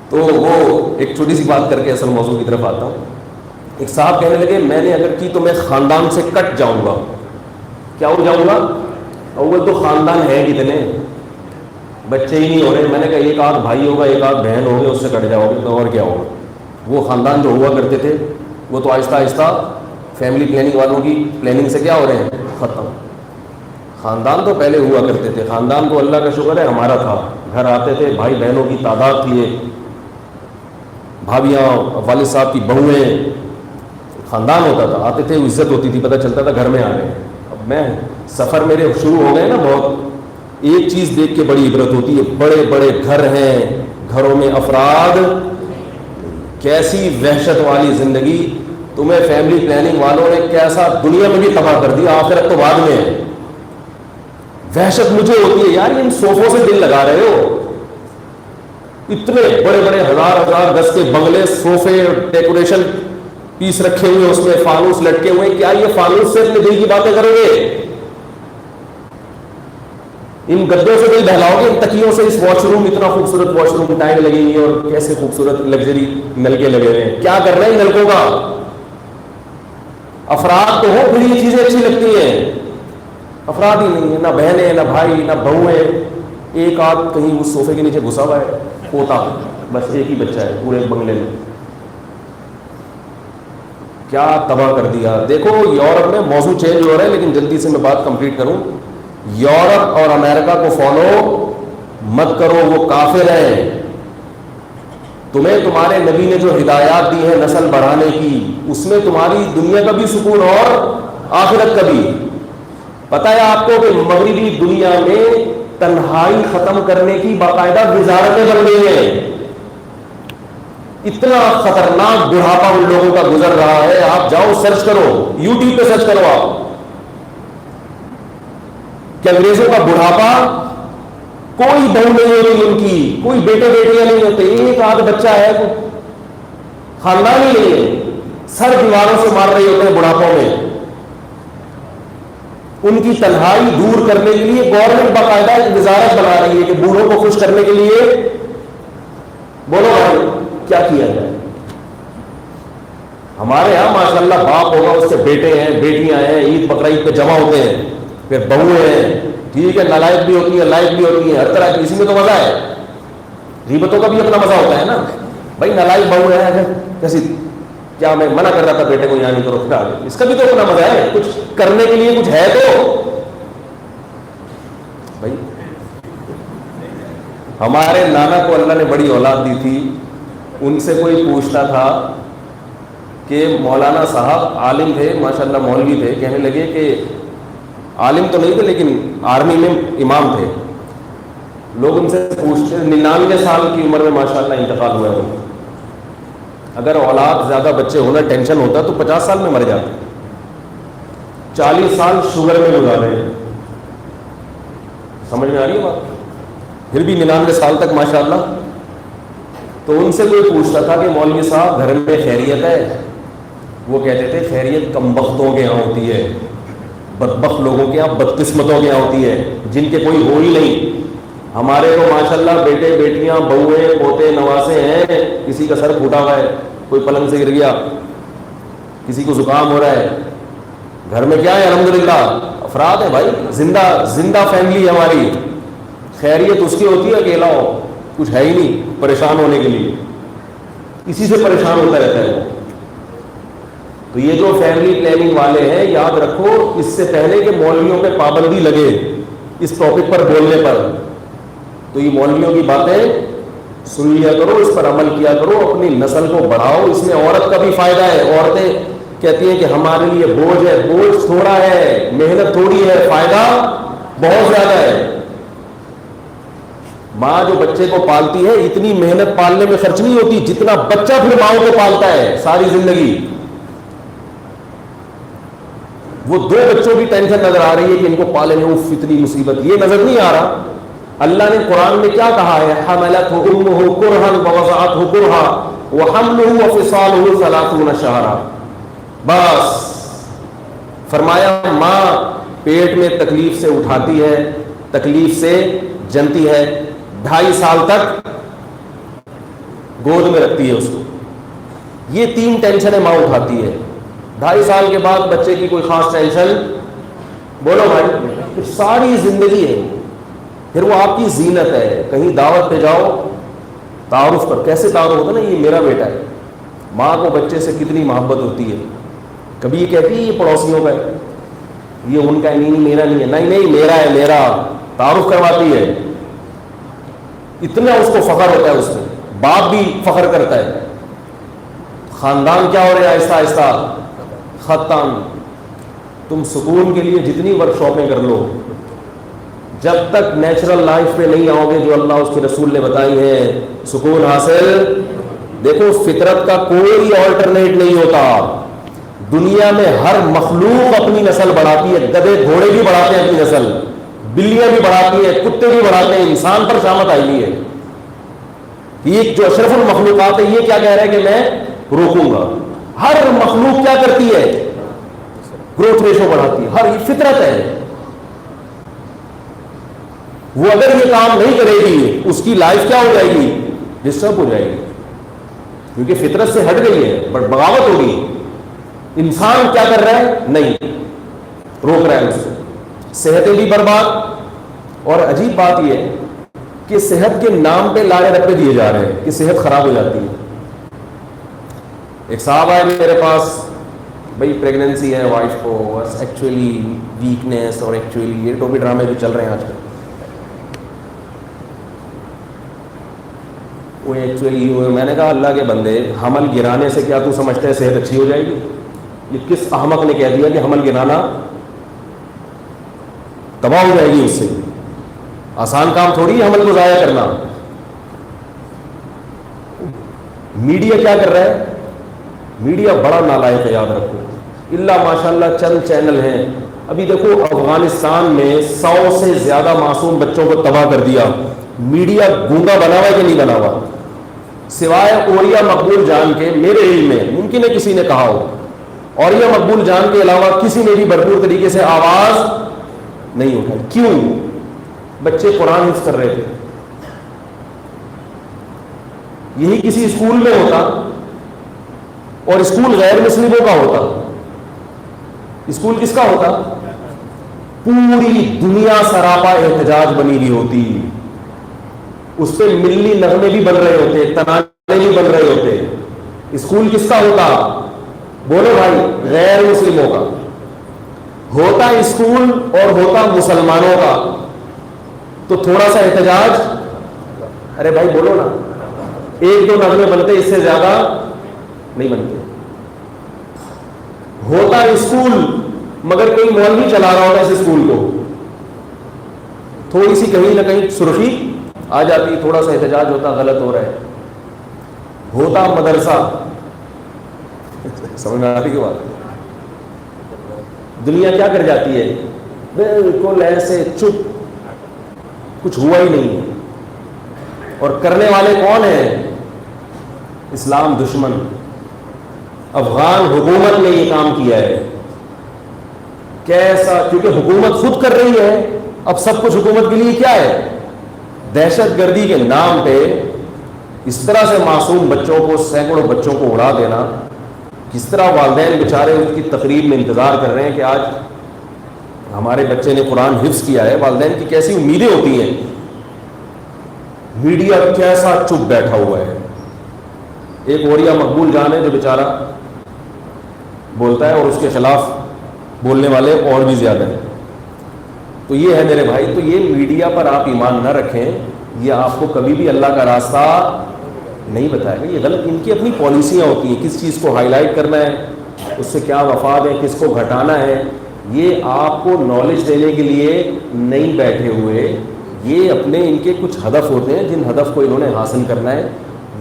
تو وہ ایک چھوٹی سی بات کر کے اصل موضوع کی طرف آتا ہوں. ایک صاحب کہنے لگے میں نے اگر کی تو میں خاندان سے کٹ جاؤں گا. کیا ہو جاؤں گا؟ اول تو خاندان ہے کتنے, بچے ہی نہیں ہو رہے. میں نے کہا ایک آدھ بھائی ہوگا, ایک آدھ بہن ہوگی, اس سے کٹ جاؤ گے تو اور کیا ہوگا. وہ خاندان جو ہوا کرتے تھے وہ تو آہستہ آہستہ فیملی پلاننگ والوں کی پلاننگ سے کیا ہو رہے ہیں؟ ختم. خاندان تو پہلے ہوا کرتے تھے. خاندان تو اللہ کا شکر ہے ہمارا تھا. گھر آتے تھے, بھائی بہنوں کی تعداد تھی, ایک بھابیاں, والد صاحب کی بہویں, خاندان ہوتا تھا. آتے تھے, عزت ہوتی تھی, پتہ چلتا تھا گھر میں آ رہے ہیں. اب میں سفر میرے شروع ہو گئے نا بہت, ایک چیز دیکھ کے بڑی عبرت ہوتی ہے. بڑے بڑے گھر ہیں, گھروں میں افراد, کیسی وحشت والی زندگی. تمہیں فیملی پلاننگ والوں نے کیسا دنیا میں بھی تباہ کر دیا, آخرت تو بعد میں ہے. وحشت مجھے ہوتی ہے یار, ان صوفوں سے دل لگا رہے ہو. اتنے بڑے بڑے 1000 گز کے بنگلے, صوفے, ڈیکوریشن پیس رکھے ہوئے, اس میں فانوس لٹکے ہوئے. کیا یہ فانوس سے اپنے دل کی باتیں کرو گے؟ ان گدوں سے دل بہلاؤ گے؟ ان تکیوں سے اس واش روم, اتنا خوبصورت واش روم, ٹائل لگی ہوئی ہے, اور کیسے خوبصورت لگژری نلکے لگے ہوئے ہیں. کیا کر رہے ہیں نلکوں کا؟ افراد تو ہو, پھر یہ چیزیں اچھی لگتی ہیں. افراد ہی نہیں ہے, نہ بہنیں, نہ بھائی, نہ بہویں. ایک آدھ کہیں اس صوفے کے نیچے گھسا ہوا ہے, پوتا, بس ایک ہی بچہ ہے پورے بنگلے میں. کیا تباہ کر دیا. دیکھو یورپ میں موضوع چینج ہو رہا ہے لیکن جلدی سے میں بات کمپلیٹ کروں. یورپ اور امریکہ کو فالو مت کرو, وہ کافر ہیں. تمہیں تمہارے نبی نے جو ہدایات دی ہیں نسل بڑھانے کی, اس میں تمہاری دنیا کا بھی سکون اور آخرت کا بھی. پتہ ہے آپ کو کہ مغربی دنیا میں تنہائی ختم کرنے کی باقاعدہ وزارتیں بن گئی ہیں. اتنا خطرناک بڑھاپا ان لوگوں کا گزر رہا ہے. آپ جاؤ سرچ کرو, یوٹیوب پہ سرچ کرو آپ کہ انگریزوں کا بڑھاپا, کوئی بہو نہیں ہوتی ان کی, کوئی بیٹے بیٹیاں نہیں ہوتے, ایک آدھ بچہ ہے, خاندان ہی نہیں ہے, سر دیواروں سے مار رہے ہوتے ہیں بڑھاپوں میں. ان کی تنہائی دور کرنے کے لیے گورنمنٹ باقاعدہ ایک وزارت بنا رہی ہے کہ بوڑھوں کو خوش کرنے کے لیے بولو بھائی کیا کیا جائے. ہمارے یہاں ماشاءاللہ باپ ہوگا, اس سے بیٹے ہیں بیٹیاں ہیں, عید بقرعید پہ جمع ہوتے ہیں, پھر بہویں ہیں, ٹھیک ہے, نالائق بھی ہوتی ہیں لائق بھی ہوتی ہیں, ہر طرح کی. اسی میں تو مزہ ہے, غیبتوں کا بھی اپنا مزہ ہوتا ہے نا بھائی. نالائق بہو ہے کیسی, کیا میں منع کر رہا تھا بیٹے کو یہاں نہیں کرو, اس کا بھی تو اپنا مزہ ہے, کچھ کرنے کے لیے کچھ ہے تو بھائی. ہمارے نانا کو اللہ نے بڑی اولاد دی تھی, ان سے کوئی پوچھتا تھا کہ مولانا صاحب عالم تھے ماشاءاللہ, مولوی تھے, کہنے لگے کہ عالم تو نہیں تھے لیکن آرمی میں امام تھے. لوگ ان سے پوچھتے, 99 سال کی عمر میں ماشاءاللہ انتقال ہوا ہے. اگر اولاد زیادہ بچے ہونا ٹینشن ہوتا تو 50 سال میں مر جاتے, 40 سال شوگر میں گزارے. سمجھ میں آ رہی ہے بات؟ پھر بھی 99 سال تک ماشاءاللہ. تو ان سے کوئی پوچھتا تھا کہ مولوی صاحب گھر میں خیریت ہے؟ وہ کہتے تھے خیریت کم بختوں کے یہاں ہوتی ہے, بدبخت لوگوں کے یہاں, بدقسمتوں کے یہاں ہوتی ہے, جن کے کوئی ہو ہی نہیں. ہمارے تو ماشاءاللہ بیٹے بیٹیاں بہویں پوتے نواسے ہیں, کسی کا سر پھوٹا ہوا ہے, کوئی پلنگ سے گر گیا, کسی کو زکام ہو رہا ہے, گھر میں کیا ہے الحمدللہ افراد ہے بھائی, زندہ زندہ فیملی ہے ہماری. خیریت اس کی ہوتی ہے اکیلا ہو, کچھ ہے ہی نہیں پریشان ہونے کے لیے, اسی سے پریشان ہوتا رہتا ہے. تو یہ جو فیملی پلاننگ والے ہیں, یاد رکھو اس سے پہلے کہ مولویوں پہ پابندی لگے اس ٹاپک پر بولنے پر, تو یہ مولویوں کی باتیں سن لیا کرو, اس پر عمل کیا کرو, اپنی نسل کو بڑھاؤ. اس میں عورت کا بھی فائدہ ہے. عورتیں کہتی ہیں کہ ہمارے لیے بوجھ ہے, بوجھ تھوڑا ہے, محنت تھوڑی ہے, فائدہ بہت زیادہ ہے. ماں جو بچے کو پالتی ہے اتنی محنت پالنے میں خرچ نہیں ہوتی جتنا بچہ پھر ماں کو پالتا ہے ساری زندگی. وہ 2 بچوں کی ٹینشن نظر آ رہی ہے کہ ان کو پالے میں اف اتنی مصیبت, یہ نظر نہیں آ رہا. اللہ نے قرآن میں کیا کہا ہے, حملتہ امہ کرہا ووضعتہ کرہا وحملہ وفصالہ 30 شہرا. بس فرمایا ماں پیٹ میں تکلیف سے اٹھاتی ہے, تکلیف سے جنتی ہے, 2.5 سال تک گود میں رکھتی ہے اس کو. یہ 3 ٹینشنیں ماں اٹھاتی ہے. 2.5 سال کے بعد بچے کی کوئی خاص ٹینشن بولو بھائی, پھر ساری زندگی ہے. پھر وہ آپ کی زینت ہے. کہیں دعوت پہ جاؤ, تعارف پر کیسے تعارف ہوتا نا, یہ میرا بیٹا ہے. ماں کو بچے سے کتنی محبت ہوتی ہے. کبھی یہ کہتی ہے یہ پڑوسیوں کا ہے, یہ ان کا ہے, نہیں میرا نہیں ہے, نہیں نہیں میرا ہے, میرا. تعارف کرواتی ہے, اتنا اس کو فخر ہوتا ہے اس میں. باپ بھی فخر کرتا ہے. خاندان کیا ہو رہا ہے آہستہ آہستہ ختم. تم سکون کے لیے جتنی ورک شاپیں کر لو, جب تک نیچرل لائف پہ نہیں آؤ گے جو اللہ اس کے رسول نے بتائی ہیں, سکون حاصل. دیکھو فطرت کا کوئی آلٹرنیٹ نہیں ہوتا. دنیا میں ہر مخلوق اپنی نسل بڑھاتی ہے. گدھے گھوڑے بھی بڑھاتے ہیں اپنی نسل, بلیاں بھی بڑھاتی ہیں, کتے بھی بڑھاتے ہیں. انسان پر شامت آئی ہوئی ہے. یہ جو اشرف المخلوقات ہے یہ کیا کہہ رہا ہے کہ میں روکوں گا. ہر مخلوق کیا کرتی ہے, گروتھ ریشو بڑھاتی ہے. ہر فطرت ہے. وہ اگر یہ کام نہیں کرے گی اس کی لائف کیا ہو جائے گی, ڈسٹرب ہو جائے گی, کیونکہ فطرت سے ہٹ گئی ہے. بٹ بغاوت ہوگی. انسان کیا کر رہا ہے, نہیں روک رہا ہے اس کو. صحتیں بھی برباد. اور عجیب بات یہ ہے کہ صحت کے نام پہ لاڑے رپے دیے جا رہے ہیں کہ صحت خراب ہو جاتی ہے. ایک صاحب آئے میرے پاس, بھائی پریگنینسی ہے وائف کو، بس ایکچولی ویکنیس، اور ایکچولی یہ ٹوپی ڈرامے جو چل رہے ہیں آج کل، وہ ایکچولی میں نے کہا اللہ کے بندے، حمل گرانے سے کیا تو سمجھتے ہے صحت اچھی ہو جائے گی؟ یہ کس احمق نے کہہ دیا کہ حمل گرانا تباہ ہو جائے گی؟ اس سے آسان کام تھوڑی ہے حمل کو ضائع کرنا۔ میڈیا کیا کر رہا ہے؟ میڈیا بڑا نالائق ہے، یاد رکھو، اللہ ماشاء اللہ چند چینل ہیں۔ ابھی دیکھو افغانستان میں 100 سے زیادہ معصوم بچوں کو تباہ کر دیا، میڈیا گونگا بنا ہوا ہے کہ نہیں بنا ہوا؟ سوائے اوریا مقبول جان کے، میرے علم میں ممکن ہے کسی نے کہا ہو، اوریا مقبول جان کے علاوہ کسی نے بھی بھرپور طریقے سے آواز نہیں اٹھائی۔ کیوں؟ بچے قرآن حفظ کر رہے تھے۔ یہی کسی اسکول میں ہوتا، اور اسکول غیر مسلموں کا ہوتا، اسکول کس کا ہوتا؟ پوری دنیا سراپا احتجاج بنی ہوئی ہوتی، اس پہ ملی نغمے بھی بن رہے ہوتے، ترانے بھی بن رہے ہوتے۔ اسکول کس کا ہوتا؟ بولو بھائی، غیر مسلموں کا ہوتا اسکول، اور ہوتا مسلمانوں کا، تو تھوڑا سا احتجاج، ارے بھائی بولو نا، ایک دو نغمے بنتے، اس سے زیادہ نہیں بنتے۔ ہوتا اسکول، مگر کوئی مولوی چلا رہا ہوتا اس اسکول کو، تھوڑی سی کہیں نہ کہیں سرخی آ جاتی، تھوڑا سا احتجاج ہوتا، غلط ہو رہا ہے۔ ہوتا مدرسہ، سمجھ میں آ رہی ہے بات؟ دنیا کیا کر جاتی ہے؟ بالکل ایسے چپ، کچھ ہوا ہی نہیں ہے۔ اور کرنے والے کون ہیں؟ اسلام دشمن۔ افغان حکومت نے یہ کام کیا ہے۔ کیسا؟ کیونکہ حکومت خود کر رہی ہے، اب سب کچھ حکومت کے لیے کیا ہے؟ دہشت گردی کے نام پہ اس طرح سے معصوم بچوں کو، سینکڑوں بچوں کو اڑا دینا، کس طرح والدین بیچارے اس کی تقریب میں انتظار کر رہے ہیں کہ آج ہمارے بچے نے قرآن حفظ کیا ہے، والدین کی کیسی امیدیں ہوتی ہیں۔ میڈیا کیسا چپ بیٹھا ہوا ہے۔ ایک اوریا مقبول جان ہے جو بیچارہ بولتا ہے، اور اس کے خلاف بولنے والے اور بھی زیادہ ہیں۔ تو یہ ہے میرے بھائی، تو یہ میڈیا پر آپ ایمان نہ رکھیں، یہ آپ کو کبھی بھی اللہ کا راستہ نہیں بتائے گا، یہ غلط، ان کی اپنی پالیسیاں ہوتی ہیں، کس چیز کو ہائی لائٹ کرنا ہے، اس سے کیا مفاد ہے، کس کو گھٹانا ہے۔ یہ آپ کو نالج دینے کے لیے نہیں بیٹھے ہوئے، یہ اپنے ان کے کچھ ہدف ہوتے ہیں، جن ہدف کو انہوں نے حاصل کرنا ہے،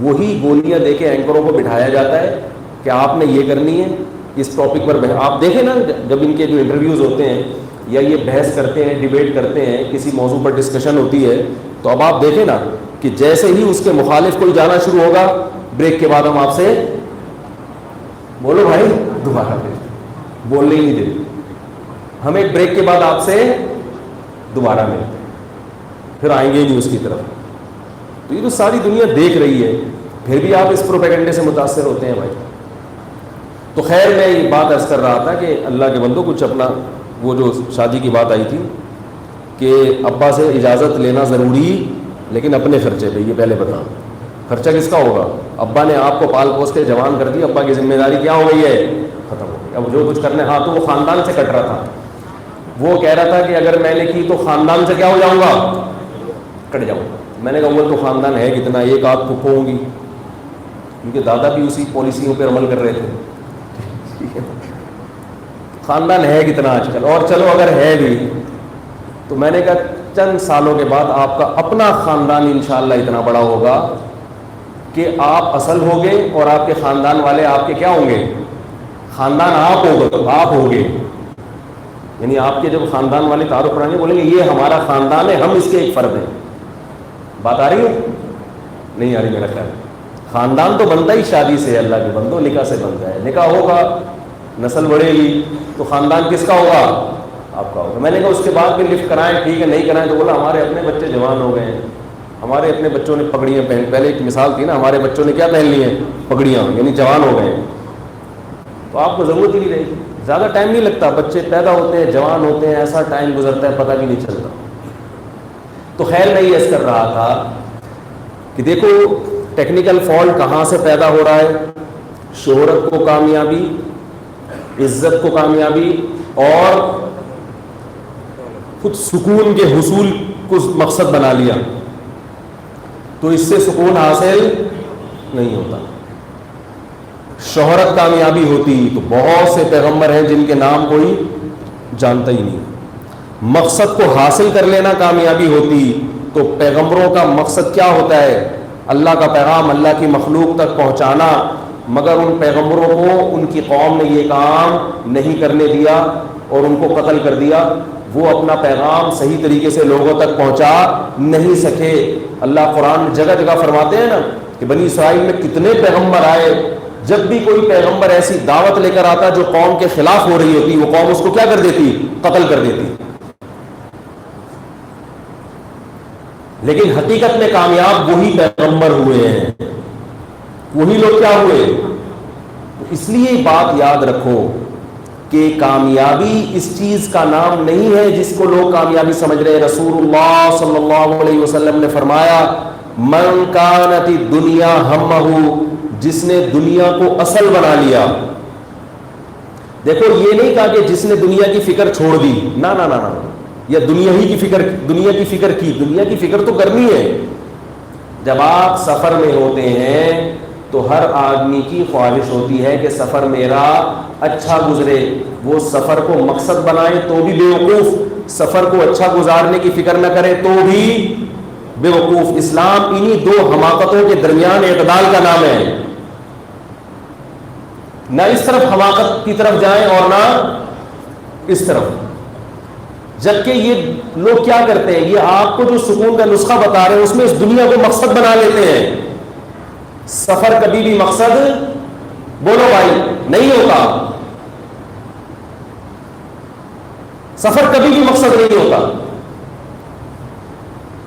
وہی گولیاں دے کے اینکروں کو بٹھایا جاتا ہے کہ آپ نے یہ کرنی ہے، اس ٹاپک پر آپ دیکھیں نا، جب ان کے جو انٹرویوز ہوتے ہیں یا یہ بحث کرتے ہیں، ڈیبیٹ کرتے ہیں، کسی موضوع پر ڈسکشن ہوتی ہے، تو اب آپ دیکھیں نا کہ جیسے ہی اس کے مخالف کوئی جانا شروع ہوگا، بریک کے بعد ہم آپ سے بولو بھائی دوبارہ بولنے ہی نہیں دیتے، ہم ایک بریک کے بعد آپ سے دوبارہ ملتے ہیں، پھر آئیں گے نہیں اس کی طرف۔ تو یہ تو ساری دنیا دیکھ رہی ہے، پھر بھی آپ اس پروپیگنڈے سے متاثر ہوتے ہیں بھائی۔ تو خیر میں یہ بات عرض کر رہا تھا کہ اللہ کے بندوں، کچھ اپنا وہ جو شادی کی بات آئی تھی کہ ابا سے اجازت لینا ضروری، لیکن اپنے خرچے پہ، یہ پہلے بتا، خرچہ کس کا ہوگا؟ ابا نے آپ کو پال پوس کے جوان کر دی، ابا کی ذمہ داری کیا ہو گئی ہے؟ ختم ہو گئی۔ اب جو کچھ کرنے، ہاں تو وہ خاندان سے کٹ رہا تھا، وہ کہہ رہا تھا کہ اگر میں نے کی تو خاندان سے کیا ہو جاؤں گا؟ کٹ جاؤں گا۔ میں نے کہا وہ تو خاندان ہے کتنا، ایک آدھ پھپھو ہوں گی، کیونکہ دادا بھی اسی پالیسیوں پہ عمل کر رہے تھے۔ خاندان ہے کتنا آج کل؟ اور چلو اگر ہے بھی تو میں نے کہا چند سالوں کے بعد آپ کا اپنا خاندان انشاءاللہ اتنا بڑا ہوگا کہ آپ اصل ہوگے، اور آپ کے خاندان والے آپ کے کیا ہوں گے؟ خاندان آپ ہوگے، یعنی آپ کے جب خاندان والے تعارف پڑھائیں گے، بولیں گے یہ ہمارا خاندان ہے، ہم اس کے ایک فرد ہیں۔ بات آ رہی ہے؟ نہیں آ رہی میرا خیال۔ خاندان تو بنتا ہی شادی سے، اللہ کے بندوں، نکاح سے بنتا ہے، نکاح ہوگا، نسل بڑھے گی، تو خاندان کس کا ہوگا؟ آپ کا ہوگا۔ میں نے کہا اس کے بعد بھی لفٹ کرائیں، ٹھیک ہے، نہیں کرائیں تو بولا ہمارے اپنے بچے جوان ہو گئے ہیں، ہمارے اپنے بچوں نے پگڑیاں پہن، پہلے ایک مثال تھی نا، ہمارے بچوں نے کیا پہن لی ہیں؟ پگڑیاں، یعنی جوان ہو گئے ہیں، تو آپ کو ضرورت ہی نہیں رہے گی، زیادہ ٹائم نہیں لگتا، بچے پیدا ہوتے ہیں، جوان ہوتے ہیں، ایسا ٹائم گزرتا ہے پتہ بھی نہیں چلتا۔ تو خیر میں یہ عرض کر رہا تھا کہ دیکھو ٹیکنیکل فالٹ کہاں سے پیدا ہو رہا ہے؟ شہرت کو کامیابی عزت کو کامیابی اور خود سکون کے حصول کو مقصد بنا لیا تو اس سے سکون حاصل نہیں ہوتا. شہرت کامیابی ہوتی تو بہت سے پیغمبر ہیں جن کے نام کوئی جانتا ہی نہیں. مقصد کو حاصل کر لینا کامیابی ہوتی تو پیغمبروں کا مقصد کیا ہوتا ہے؟ اللہ کا پیغام اللہ کی مخلوق تک پہنچانا. مگر ان پیغمبروں کو ان کی قوم نے یہ کام نہیں کرنے دیا اور ان کو قتل کر دیا. وہ اپنا پیغام صحیح طریقے سے لوگوں تک پہنچا نہیں سکے. اللہ قرآن جگہ جگہ فرماتے ہیں نا کہ بنی اسرائیل میں کتنے پیغمبر آئے. جب بھی کوئی پیغمبر ایسی دعوت لے کر آتا جو قوم کے خلاف ہو رہی ہوتی وہ قوم اس کو کیا کر دیتی؟ قتل کر دیتی. لیکن حقیقت میں کامیاب وہی پیغمبر ہوئے ہیں, وہی لوگ کیا ہوئے. اس لیے بات یاد رکھو کہ کامیابی اس چیز کا نام نہیں ہے جس کو لوگ کامیابی سمجھ رہے ہیں. رسول اللہ صلی اللہ علیہ وسلم نے فرمایا من کانت الدنیا ہمہ, جس نے دنیا کو اصل بنا لیا. دیکھو یہ نہیں کہا کہ جس نے دنیا کی فکر چھوڑ دی, نہ نہ نہ, یا دنیا کی فکر کی. دنیا کی فکر تو کرنی ہے. جب آپ سفر میں ہوتے ہیں تو ہر آدمی کی خواہش ہوتی ہے کہ سفر میرا اچھا گزرے. وہ سفر کو مقصد بنائے تو بھی بیوقوف, سفر کو اچھا گزارنے کی فکر نہ کرے تو بھی بیوقوف. اسلام انہی دو حماقتوں کے درمیان اعتدال کا نام ہے. نہ اس طرف حماقت کی طرف جائیں اور نہ اس طرف. جبکہ یہ لوگ کیا کرتے ہیں, یہ آپ کو جو سکون کا نسخہ بتا رہے ہیں اس میں اس دنیا کو مقصد بنا لیتے ہیں. سفر کبھی بھی مقصد, بولو بھائی, نہیں ہوتا. سفر کبھی بھی مقصد نہیں ہوتا.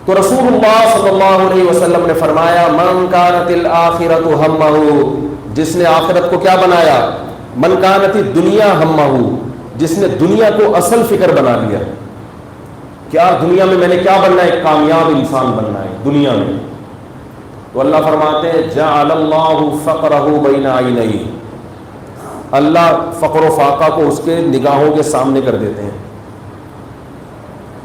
تو رسول اللہ صلی اللہ علیہ وسلم نے فرمایا من کانت الآخرۃ ہمہ, جس نے آخرت کو کیا بنایا. من کانت الدنیا ہمہ, جس نے دنیا کو اصل فکر بنا لیا. کیا دنیا میں نے کیا بننا ہے؟ کامیاب انسان بننا ہے دنیا میں. تو اللہ فرماتے ہیں جعل اللہ فقرہ بین عینیہ, اللہ فقر و فاقہ کو اس کے نگاہوں کے سامنے کر دیتے ہیں.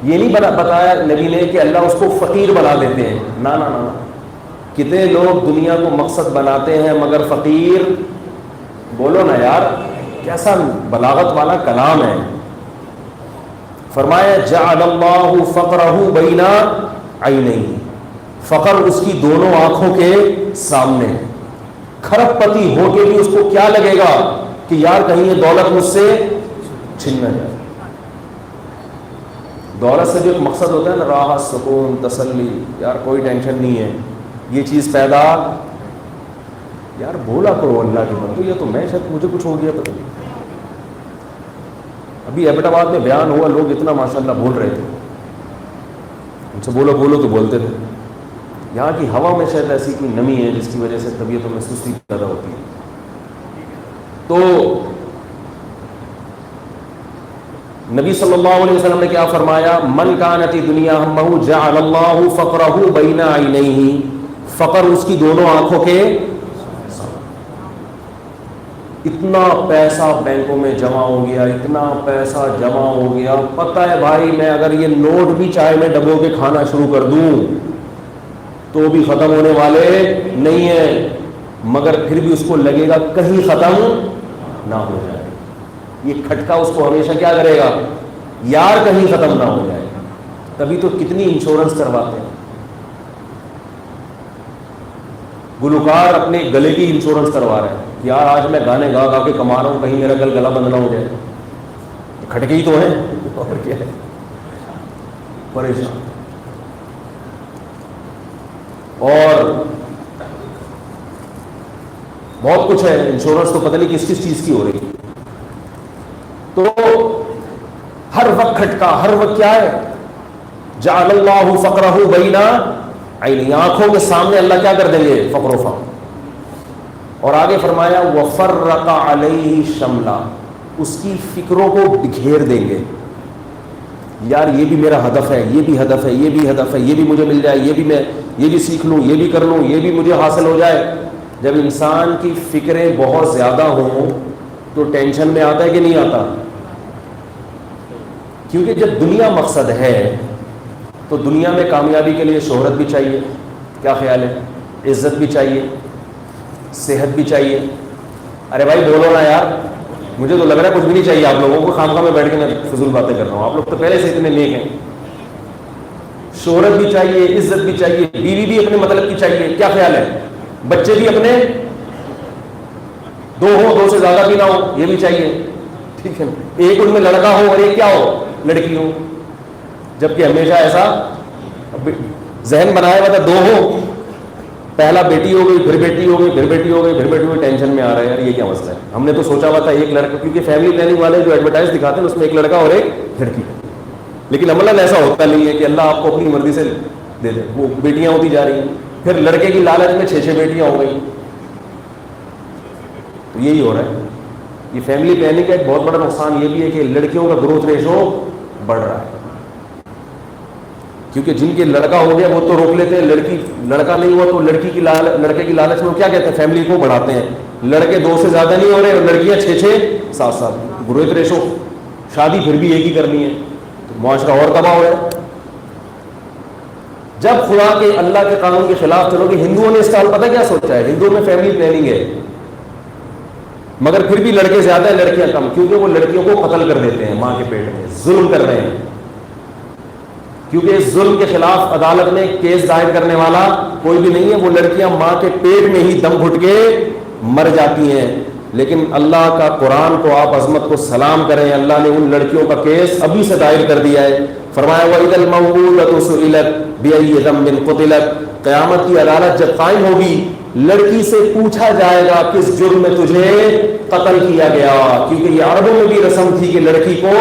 یہ نہیں بتایا نبی نے کہ اللہ اس کو فقیر بنا دیتے ہیں, نہ نہ نہ. کتنے لوگ دنیا کو مقصد بناتے ہیں مگر فقیر. بولو نا یار, کیسا بلاغت والا کلام ہے. فرمایا جعل اللہ فقرہ بین عینیہ, فقر اس کی دونوں آنکھوں کے سامنے. کھرب پتی ہو کے بھی اس کو کیا لگے گا کہ یار کہیں یہ دولت مجھ سے چھن نہ جائے. دولت سے جو ایک مقصد ہوتا ہے نا, راحت, سکون, تسلی, یار کوئی ٹینشن نہیں ہے, یہ چیز پیدا. یار بولا کرو اللہ کے بندو, یہ تو میں شاید مجھے کچھ ہو گیا پتہ نہیں. ابھی ایبٹ آباد میں بیان ہوا, لوگ اتنا ماشاءاللہ بول رہے تھے, ان سے بولو بولو تو بولتے تھے. یہاں کی ہوا میں شاید ایسی کوئی نمی ہے جس کی وجہ سے طبیعتوں میں سستی پیدا ہوتی ہے. تو نبی صلی اللہ علیہ وسلم نے کیا فرمایا, من کانت دنیا ہمہ جعل اللہ فقرہ بین عینیہ, فقر اس کی دونوں آنکھوں کے. اتنا پیسہ بینکوں میں جمع ہو گیا, اتنا پیسہ جمع ہو گیا, پتہ ہے بھائی میں اگر یہ نوٹ بھی چائے میں ڈبو کے کھانا شروع کر دوں تو بھی ختم ہونے والے نہیں ہیں, مگر پھر بھی اس کو لگے گا کہیں ختم نہ ہو جائے. یہ کھٹکا اس کو ہمیشہ کیا کرے گا, یار کہیں ختم نہ ہو جائے. تبھی تو کتنی انشورنس کرواتے ہیں. گلوکار اپنے گلے کی انشورنس کروا رہے ہیں, یار آج میں گانے گا گا کے کما رہا ہوں, کہیں میرا گلا بند نہ ہو جائے. کھٹکے ہی تو ہیں اور کیا ہے, پریشان. اور بہت کچھ ہے, انشورنس تو پتہ نہیں کس کس چیز کی ہو رہی. تو ہر وقت کھٹکا, ہر وقت کیا ہے, جعل اللہ فقرہ بین عینیہ, آنکھوں کے سامنے اللہ کیا کر دیں گے, فقر و فقر. اور آگے فرمایا وفرق علیہ شملہ, اس کی فکروں کو گھیر دیں گے. یار یہ بھی میرا ہدف ہے, یہ بھی ہدف ہے, یہ بھی ہدف ہے, یہ بھی مجھے مل جائے, یہ بھی میں یہ بھی سیکھ لوں, یہ بھی کر لوں, یہ بھی مجھے حاصل ہو جائے. جب انسان کی فکریں بہت زیادہ ہوں تو ٹینشن میں آتا ہے کہ نہیں آتا؟ کیونکہ جب دنیا مقصد ہے تو دنیا میں کامیابی کے لیے شہرت بھی چاہیے، کیا خیال ہے؟ عزت بھی چاہیے، صحت بھی چاہیے. ارے بھائی بولو نا یار، مجھے تو لگ رہا ہے کچھ بھی نہیں چاہیے آپ لوگوں کو. خام میں بیٹھ کے میں فضول باتیں کر رہا ہوں، آپ لوگ تو پہلے سے اتنے نیک ہیں. شہرت بھی چاہیے، عزت بھی چاہیے، بیوی بھی اپنے مطلب کی چاہیے، کیا خیال ہے؟ بچے بھی اپنے دو ہو، دو سے زیادہ بھی نہ ہو، یہ بھی چاہیے، ٹھیک ہے نا. ایک ان میں لڑکا ہو اور ایک کیا ہو، لڑکی ہو. جبکہ ہمیشہ ایسا ذہن بنایا ہوا تھا دو ہو، پہلا بیٹی ہو گئی، پھر بیٹی ہو گئی، پھر بیٹی ہو گئی، پھر بیٹی ہو گئی. ٹینشن میں آ رہا ہے یار یہ کیا مسئلہ ہے. ہم نے تو سوچا ہوا تھا ایک لڑکا، کیونکہ فیملی پلاننگ والے جو ایڈورٹائز دکھاتے ہیں اس میں ایک لڑکا اور ایک لڑکی، لیکن عملاً ایسا ہوتا نہیں ہے کہ اللہ آپ کو اپنی مرضی سے دے دے. وہ بیٹیاں ہوتی جا رہی ہیں، پھر لڑکے کی لالچ میں 6 بیٹیاں ہو گئی. تو یہی ہو رہا ہے. یہ فیملی پلاننگ کا ایک بہت بڑا نقصان یہ بھی ہے کہ لڑکیوں کا گروتھ ریشو بڑھ رہا ہے. کیونکہ جن کے لڑکا ہو گیا وہ تو روک لیتے ہیں، لڑکا نہیں ہوا تو لڑکے کی لالچ میں وہ کیا کہتے ہیں، فیملی کو بڑھاتے ہیں. لڑکے 2 سے زیادہ نہیں ہو رہے اور لڑکیاں 6 7 گروتھ ریشو. شادی پھر بھی ایک ہی کرنی ہے، تو معاشرہ اور تباہ ہو رہا ہے. جب خدا کے اللہ کے قانون کے خلاف چلو گے. ہندوؤں نے اس سال پتہ کیا سوچا ہے، ہندوؤں میں فیملی پلاننگ ہے مگر پھر بھی لڑکے زیادہ ہیں لڑکیاں کم، کیونکہ وہ لڑکیوں کو قتل کر دیتے ہیں ماں کے پیٹ میں، ظلم کر رہے ہیں. کیونکہ اس ظلم کے خلاف عدالت میں کیس دائر کرنے والا کوئی بھی نہیں ہے. وہ لڑکیاں ماں کے پیٹ میں ہی دم گھٹ کے مر جاتی ہیں. لیکن اللہ کا قرآن کو آپ عظمت کو سلام کریں، اللہ نے ان لڑکیوں کا کیس ابھی سے دائر کر دیا ہے. فرمایا وَإِذَا الْمَوْءُودَةُ سُئِلَتْ بِأَيِّ ذَنبٍ قُتِلَتْ. قیامت کی عدالت جب قائم ہوگی، لڑکی سے پوچھا جائے گا کس جرم میں تجھے قتل کیا گیا. کیونکہ یہ عربوں میں بھی رسم تھی کہ لڑکی کو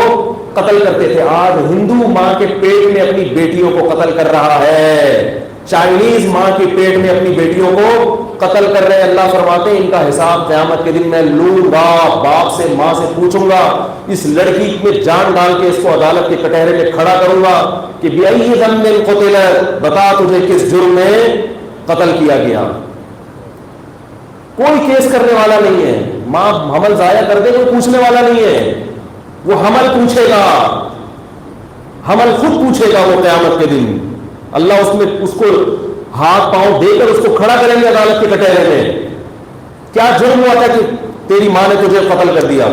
قتل کرتے تھے. آج ہندو ماں کے پیٹ میں اپنی بیٹیوں کو قتل کر رہا ہے، چائنیز ماں کے پیٹ میں اپنی بیٹیوں کو قتل کر رہے ہیں. اللہ فرماتے ہیں ان کا حساب قیامت کے دن میں لوں گا، باپ سے ماں سے پوچھوں گا، اس لڑکی میں جان ڈال کے اس کو عدالت کے کٹہرے میں کھڑا کروں گا کہ بِأَيِّ ذَنبٍ قُتِلَتْ، بتا تجھے کس جرم میں قتل کیا گیا. کوئی کیس کرنے والا نہیں ہے. ماں حمل ضائع کر دے کوئی پوچھنے والا نہیں ہے. وہ حمل پوچھے گا، حمل خود پوچھے گا وہ قیامت کے دن. اللہ اس کو ہاتھ پاؤں دے کر اس کو کھڑا کریں گے عدالت کے کٹہرے میں. کیا جرم ہوا تھا کہ تیری ماں نے تجھے قتل کر دیا؟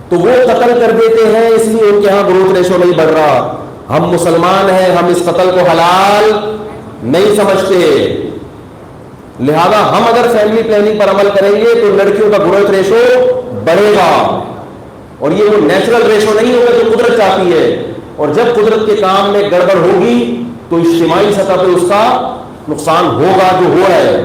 تو وہ قتل کر دیتے ہیں، اس لیے ان کے ہاں گروتھ ریشو نہیں بڑھ رہا. ہم مسلمان ہیں، ہم اس قتل کو حلال نہیں سمجھتے. لہذا ہم اگر فیملی پلاننگ پر عمل کریں گے تو لڑکیوں کا گروتھ ریشو بڑھے گا، اور یہ وہ نیچرل ریشو نہیں ہوگا جو قدرت چاہتی ہے. اور جب قدرت کے کام میں گڑبڑ ہوگی تو اجتماعی سطح پہ اس کا نقصان ہوگا جو ہو رہا ہے.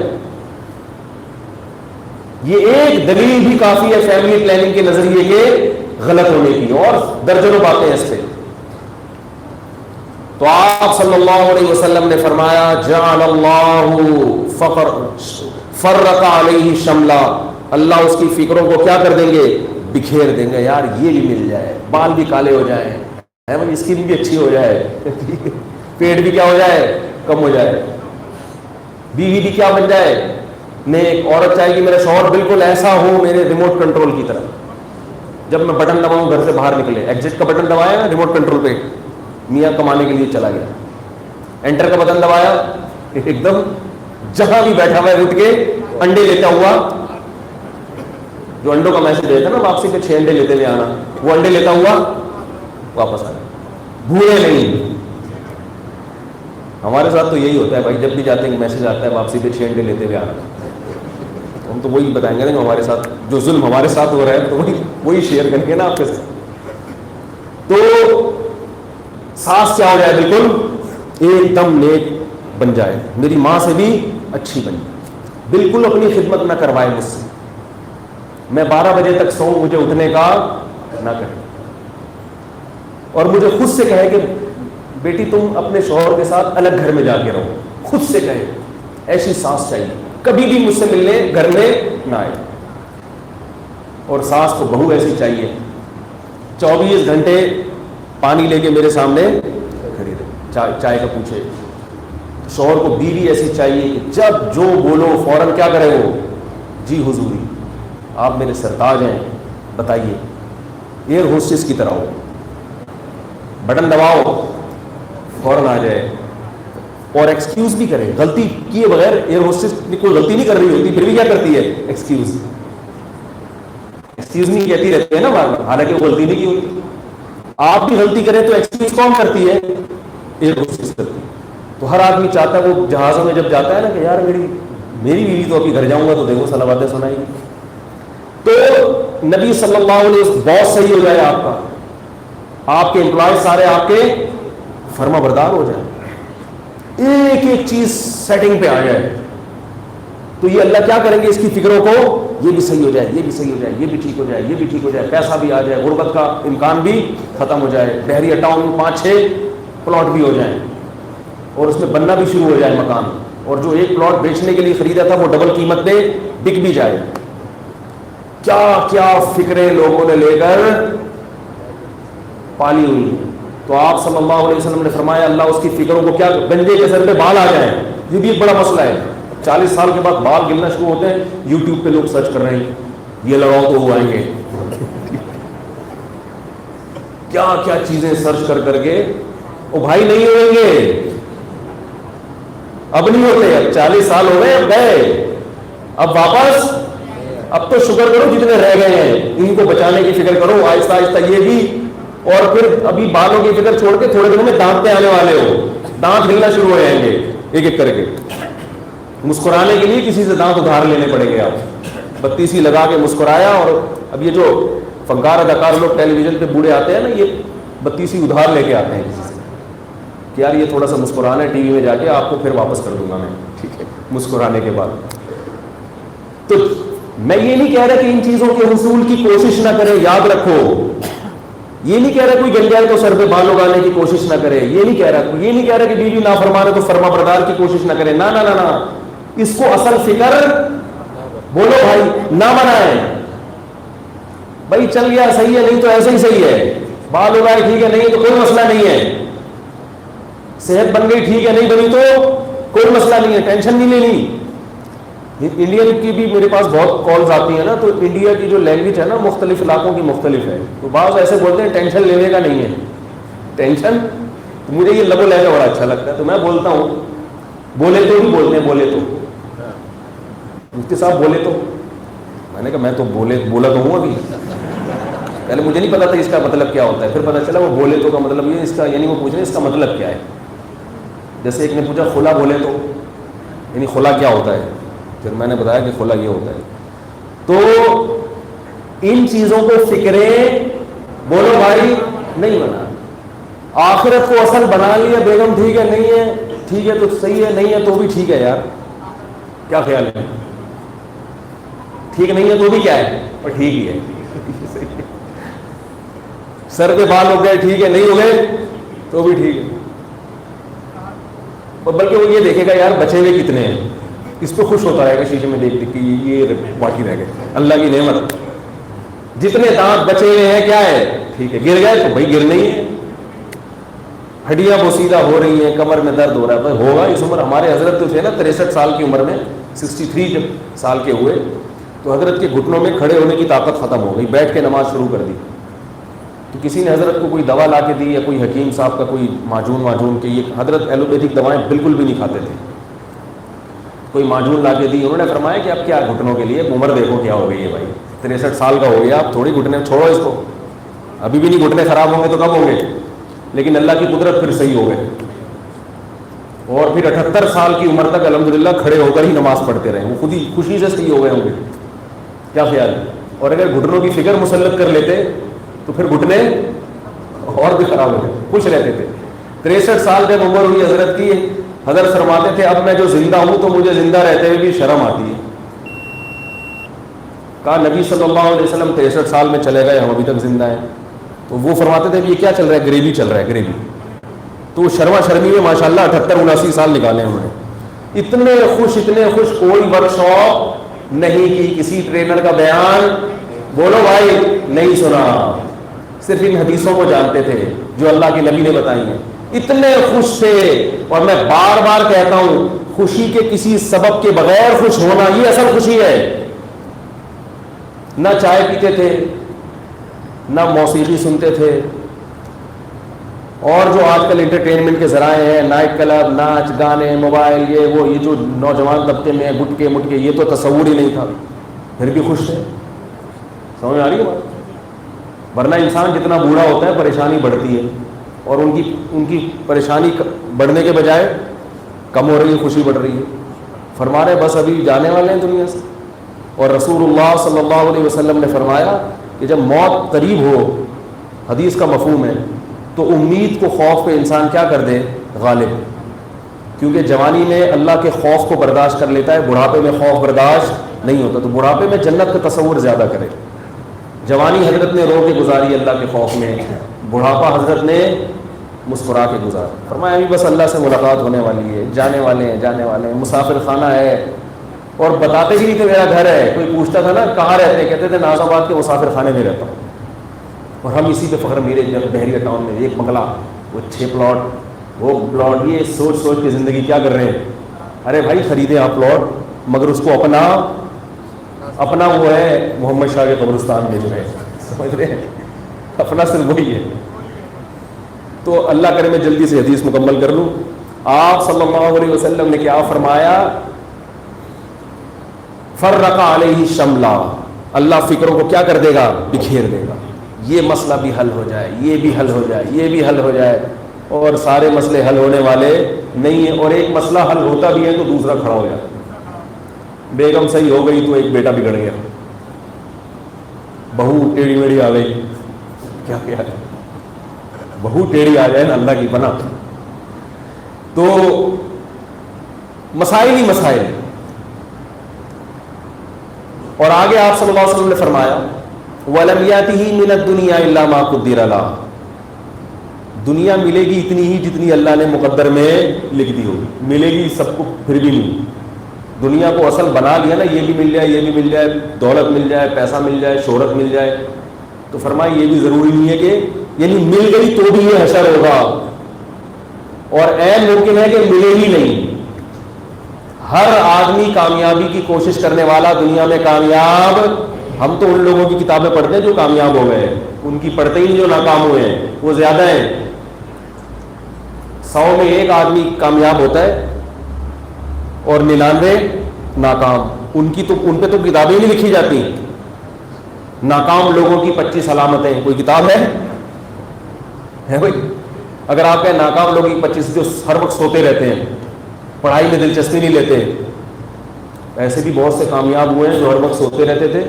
یہ ایک دلیل بھی کافی ہے فیملی پلاننگ کے نظریے کے غلط ہونے کی، اور درجنوں باتیں اس پہ. تو آپ صلی اللہ علیہ وسلم نے فرمایا جعل اللہ فرق علیہ شملا، اللہ اس کی فکروں کو کیا کر دیں گے، بکھیر دیں گے. یار یہ بھی مل جائے، بال بھی کالے ہو جائیں، اسکن بھی اچھی ہو جائے، پیٹ بھی کیا ہو جائے، کم ہو جائے، بیوی بھی کیا بن جائے، نیک. عورت چاہے گی میرا شوہر بالکل ایسا ہو میرے ریموٹ کنٹرول کی طرح. جب میں بٹن دباؤں گھر سے باہر نکلے، ایگزٹ کا بٹن دبایا نا ریموٹ کنٹرول پہ، میاں کمانے کے لیے چلا گیا. انٹر کا بٹن دبایا، ایک دم جہاں بھی بیٹھا ہوا ہے اٹھ کے انڈے لیتا ہوا، جو انڈوں کا میسج دیتا نا واپسی پہ 6 انڈے لیتے ہوئے آنا، وہ انڈے لیتا ہوا واپس آ گیا. بھولے نہیں. ہمارے ساتھ تو یہی ہوتا ہے بھائی، جب بھی جاتے ہیں میسج آتا ہے واپسی پہ 6 انڈے لیتے ہوئے آنا. ہم تو وہی بتائیں گے نا ہمارے ساتھ جو ظلم ہمارے ساتھ ہو رہا ہے، تو وہی شیئر کریں گے نا آپ کے ساتھ. تو ساس کیا ہو جائے، بالکل ایک دم نیک بن جائے، میری ماں سے بھی اچھی بن جائے، بالکل اپنی خدمت نہ کروائے مجھ سے، میں 12 بجے تک سوؤں مجھے اٹھنے کا نہ کرے، اور مجھے خود سے کہے کہ بیٹی تم اپنے شوہر کے ساتھ الگ گھر میں جا کے رہو. خود سے کہے. ایسی ساس چاہیے، کبھی بھی مجھ سے ملنے گھر میں نہ آئے. اور ساس کو بہو ایسی چاہیے 24 گھنٹے پانی لے کے میرے سامنے کھڑی رہے، چائے کا پوچھے. شوہر کو بیوی ایسی چاہیے کہ جب جو بولو فوراً کیا کرے وہ، جی حضوری. آپ میرے سرتاج ہیں, بتائیے. ایئر ہوسٹس کی طرح ہو, بٹن دباؤ فوراً آ جائے, اور ایکسکیوز بھی کرے. غلطی کیے بغیر ایئر ہوسٹس کوئی غلطی نہیں کر رہی ہوتی, پھر بھی کیا کرتی ہے, ایکسکیوز نہیں کہتی رہتی ہے نا بار بار, حالانکہ وہ غلطی نہیں کی ہوتی. آپ بھی غلطی کریں تو ایکسکیوز کون کرتی ہے, ایئر ہوسٹس کرتی ہے. تو ہر آدمی چاہتا ہے, وہ جہازوں میں جب جاتا ہے نا کہ یار میری بیوی تو ابھی گھر جاؤں گا تو دیکھو صلواتیں سنائیں گی. تو نبی صلی اللہ علیہ وسلم بہت صحیح ہو جائے آپ کا, آپ کے امپلائز سارے آپ کے فرما بردار ہو جائیں, ایک ایک چیز سیٹنگ پہ آ جائے, تو یہ اللہ کیا کریں گے, اس کی فکروں کو, یہ بھی صحیح ہو جائے, یہ بھی صحیح ہو جائے, یہ بھی ٹھیک ہو جائے, یہ بھی ٹھیک ہو جائے, پیسہ بھی آ جائے, غربت کا امکان بھی ختم ہو جائے, بحریہ ٹاؤن میں 5-6 پلاٹ بھی ہو جائیں, اور اس میں بننا بھی شروع ہو جائے مکان, اور جو ایک پلاٹ بیچنے کے لیے خریدا تھا وہ ڈبل قیمت پہ بک بھی جائے. کیا کیا فکریں لوگوں نے لے کر پالی ہوئی ہیں. تو آپ صلی اللہ علیہ وسلم نے فرمایا اللہ اس کی فکروں کو, کیا گنجے کے سر پہ بال آ جائیں, یہ بھی ایک بڑا مسئلہ ہے. 40 سال کے بعد بال گرنا شروع ہوتے ہیں, یوٹیوب پہ لوگ سرچ کر رہے ہیں یہ لگاؤ تو وہ آئیں گے, کیا کیا چیزیں سرچ کر کر کے, وہ بھائی نہیں ہوئیں گے, اب نہیں ہوتے, اب 40 سال ہو گئے, اب گئے, اب واپس. اب تو شکر کرو جتنے رہ گئے ہیں, ان کو بچانے کی فکر کرو آہستہ آہستہ, یہ بھی. اور پھر ابھی بالوں کی فکر چھوڑ کے تھوڑے دنوں میں دانت پہ آنے والے ہو, دانت ہلنا شروع ہو جائیں گے ایک ایک کر کے. مسکرانے کے لیے کسی سے دانت ادھار لینے پڑیں گے. آپ 32 لگا کے مسکرایا, اور اب یہ جو فنکار اداکار لوگ ٹیلی ویژن پہ بوڑھے آتے ہیں نا, یہ 32 ادھار لے کے آتے ہیں کسی سے کہ یار یہ تھوڑا سا مسکرانا ہے, ٹی وی میں جا کے آپ کو پھر واپس کر دوں گا میں, ٹھیک ہے, مسکرانے کے بعد. تو میں یہ نہیں کہہ رہا کہ ان چیزوں کے حصول کی کوشش نہ کرے, یاد رکھو, یہ نہیں کہہ رہا کوئی گل جائے تو سر پہ بال اگانے کی کوشش نہ کرے, یہ نہیں کہہ رہا کہ بیوی نافرمان ہے تو فرما بردار کی کوشش نہ کرے, نہ نہ نہ, اس کو اصل فکر بولو بھائی نہ بنائیں. بھائی چل گیا صحیح ہے, نہیں تو ایسے ہی صحیح ہے, بال اگائے ٹھیک ہے, نہیں تو کوئی مسئلہ نہیں ہے, صحت بن گئی ٹھیک ہے, نہیں بنی تو کوئی مسئلہ نہیں ہے, ٹینشن نہیں لینی. انڈین کی بھی میرے پاس بہت کالز آتی ہیں نا, تو انڈیا کی جو لینگویج ہے نا مختلف علاقوں کی مختلف ہے, تو بعض ایسے بولتے ہیں ٹینشن لینے کا نہیں ہے. ٹینشن, مجھے یہ لب و لہجہ بڑا اچھا لگتا ہے, تو میں بولتا ہوں بولے تو بھی بولتے ہیں, بولے تو مفتی صاحب بولے تو, میں نے کہا میں تو بولا تو ہوں ابھی, پہلے مجھے نہیں پتا تھا اس کا مطلب کیا ہوتا ہے, پھر پتا چلا وہ بولے تو کا مطلب یہ اس کا, یعنی وہ پوچھ رہے ہیں اس کا مطلب کیا ہے. جیسے ایک نے پوچھا خلا بولے تو, یعنی خلا کیا ہوتا ہے, پھر میں نے بتایا کہ خلا یہ ہوتا ہے. تو ان چیزوں کو فکریں بولو بھائی نہیں بنا, آخرت کو اصل بنا لیا, بیگم ٹھیک ہے نہیں ہے, ٹھیک ہے تو صحیح ہے, نہیں ہے تو بھی ٹھیک ہے. یار کیا خیال ہے, ٹھیک نہیں ہے تو بھی کیا ہے, اور ٹھیک ہی ہے. سر پہ بال ہو گئے ٹھیک ہے, نہیں ہو گئے تو بھی ٹھیک ہے. بلکہ وہ یہ دیکھے گا یار بچے ہوئے کتنے ہیں, اس پہ خوش ہوتا رہے گا شیشے میں دیکھ دیکھ کے, یہ باقی رہ گئے, اللہ کی نعمت, جتنے دانت بچے ہوئے ہیں کیا ہے ٹھیک ہے, گر گئے تو بھائی گر نہیں ہے, ہڈیاں بوسیدہ ہو رہی ہیں, کمر میں درد ہو رہا ہے, بھائی ہوگا اس عمر. ہمارے حضرت تو تھے نا 63 سال کی عمر میں, 63 جب سال کے ہوئے تو حضرت کے گھٹنوں میں کھڑے ہونے کی طاقت ختم ہو گئی, بیٹھ کے نماز شروع کر دی. تو کسی نے حضرت کو کوئی دوا لا کے دی, یا کوئی حکیم صاحب کا کوئی معجون کے, یہ حضرت ایلوپیتھک دوائیں بالکل بھی نہیں کھاتے تھے, کوئی معجون لا کے دی, انہوں نے فرمایا کہ اب کیا گھٹنوں کے لیے, عمر دیکھو کیا ہو گئی ہے بھائی, 63 سال کا ہو گیا, آپ تھوڑی گھٹنے چھوڑو اس کو, ابھی بھی نہیں گھٹنے خراب ہوں گے تو کب ہوں گے, لیکن اللہ کی قدرت پھر صحیح ہو گئے, اور پھر 78 سال کی عمر تک الحمدللہ کھڑے ہو کر ہی نماز پڑھتے رہے, وہ خود ہی خوشی سے صحیح ہو گئے ہوں گے. کیا خیال ہے؟ اور اگر گھٹنوں کی فکر مسلط کر لیتے تو پھر گھٹنے اور بھی خراب ہو گئے, خوش رہتے تھے. 63 سال جب عمر ہوئی حضرت کی, حضرت فرماتے تھے اب میں جو زندہ ہوں تو مجھے زندہ رہتے ہوئے بھی شرم آتی ہے. کہا نبی صلی اللہ علیہ وسلم 63 سال میں چلے گئے, ہم ابھی تک زندہ ہیں. تو وہ فرماتے تھے یہ کیا چل رہا ہے, گریوی چل رہا ہے, گریوی. تو شرما شرمی میں ماشاءاللہ 78-79 سال نکالے انہوں نے, اتنے خوش, کوئی ورک شاپ نہیں کی, کسی ٹرینر کا بیان بولو بھائی نہیں سنا, صرف ان حدیثوں کو جانتے تھے جو اللہ کے نبی نے بتائی ہیں, اتنے خوش تھے. اور میں بار بار کہتا ہوں خوشی کے کسی سبب کے بغیر خوش ہونا یہ اصل خوشی ہے. نہ چائے پیتے تھے، نہ موسیقی سنتے تھے، اور جو آج کل انٹرٹینمنٹ کے ذرائع ہیں، نائٹ کلب، ناچ گانے، موبائل، یہ جو نوجوان طبقے میں گٹکے مٹکے، یہ تو تصور ہی نہیں تھا، پھر بھی خوش تھے. سمجھ آ رہی ہے بات؟ ورنہ انسان جتنا بوڑھا ہوتا ہے پریشانی بڑھتی ہے، اور ان کی پریشانی بڑھنے کے بجائے کم ہو رہی ہے، خوشی بڑھ رہی ہے. فرما رہے بس ابھی جانے والے ہیں دنیا سے. اور رسول اللہ صلی اللہ علیہ وسلم نے فرمایا کہ جب موت قریب ہو، حدیث کا مفہوم ہے، تو امید کو خوف پہ انسان کیا کر دے؟ غالب. کیونکہ جوانی میں اللہ کے خوف کو برداشت کر لیتا ہے، بڑھاپے میں خوف برداشت نہیں ہوتا. تو بڑھاپے میں جنت کا تصور زیادہ کرے. جوانی حضرت نے رو کے گزاری اللہ کے خوف میں، بڑھاپا حضرت نے مسکرا کے گزارا. فرمایا ابھی بس اللہ سے ملاقات ہونے والی ہے، جانے والے ہیں، مسافر خانہ ہے. اور بتاتے ہی نہیں کہ میرا گھر ہے. کوئی پوچھتا تھا نا کہاں رہتے ہیں، کہتے تھے ناز آباد کے مسافر خانے میں رہتا ہوں. اور ہم اسی پہ فخر، میرے بحریہ ٹاؤن میں ایک بنگلہ، وہ 6 پلاٹ، وہ پلاٹ. یہ سوچ سوچ کے زندگی کیا کر رہے ہیں. ارے بھائی خریدے آپ پلاٹ، مگر اس کو اپنا وہ ہے محمد شاہ کے قبرستان میں جو ہے، سمجھ رہے ہیں، اپنا صرف وہی ہے. تو اللہ کرے میں جلدی سے حدیث مکمل کر لوں. آپ صلی اللہ علیہ وسلم نے کیا فرمایا؟ فرق علیہ شملا، اللہ فکروں کو کیا کر دے گا؟ بکھیر دے گا. یہ مسئلہ بھی حل ہو جائے، یہ بھی حل ہو جائے، یہ بھی حل ہو جائے. اور سارے مسئلے حل ہونے والے نہیں ہیں. اور ایک مسئلہ حل ہوتا بھی ہے تو دوسرا کھڑا ہو جاتا. بیگم صحیح ہو گئی تو ایک بیٹا بگڑ گیا، بہو ٹیڑھی میڑھی آ گئی، کیا کیا ہے، بہو ٹیڑھی آ جائے نا اللہ کی پناہ. تو مسائل ہی مسائل. اور آگے آپ صلی اللہ علیہ وسلم نے فرمایا وَلَمْ يَأْتِهِ مِنَ الدُّنْيَا إِلَّا مَا قُدِّرَ لَهُ، دنیا ملے گی اتنی ہی جتنی اللہ نے مقدر میں لکھ دی ہوگی. ملے گی سب کو پھر بھی نہیں. دنیا کو اصل بنا لیا نا، یہ بھی مل جائے، یہ بھی مل جائے، دولت مل جائے، پیسہ مل جائے، شہرت مل جائے. تو فرمایا یہ بھی ضروری نہیں ہے کہ یعنی مل گئی تو بھی یہ حشر ہوگا، اور عین ممکن ہے کہ ملے ہی نہیں. ہر آدمی کامیابی کی کوشش کرنے والا دنیا میں کامیاب. ہم تو ان لوگوں کی کتابیں پڑھتے ہیں جو کامیاب ہو گئے، ان کی پڑھتے ہی جو ناکام ہوئے ہیں وہ زیادہ ہیں. 100 میں 1 آدمی کامیاب ہوتا ہے اور 99 ناکام. ان پہ تو کتابیں نہیں لکھی جاتی. ناکام لوگوں کی 25 علامتیں، کوئی کتاب ہے بھائی؟ اگر آپ کہیں ناکام لوگوں کی 25 جو ہر وقت سوتے رہتے ہیں، پڑھائی میں دلچسپی نہیں لیتے، ایسے بھی بہت سے کامیاب ہوئے ہیں جو ہر وقت سوتے رہتے تھے،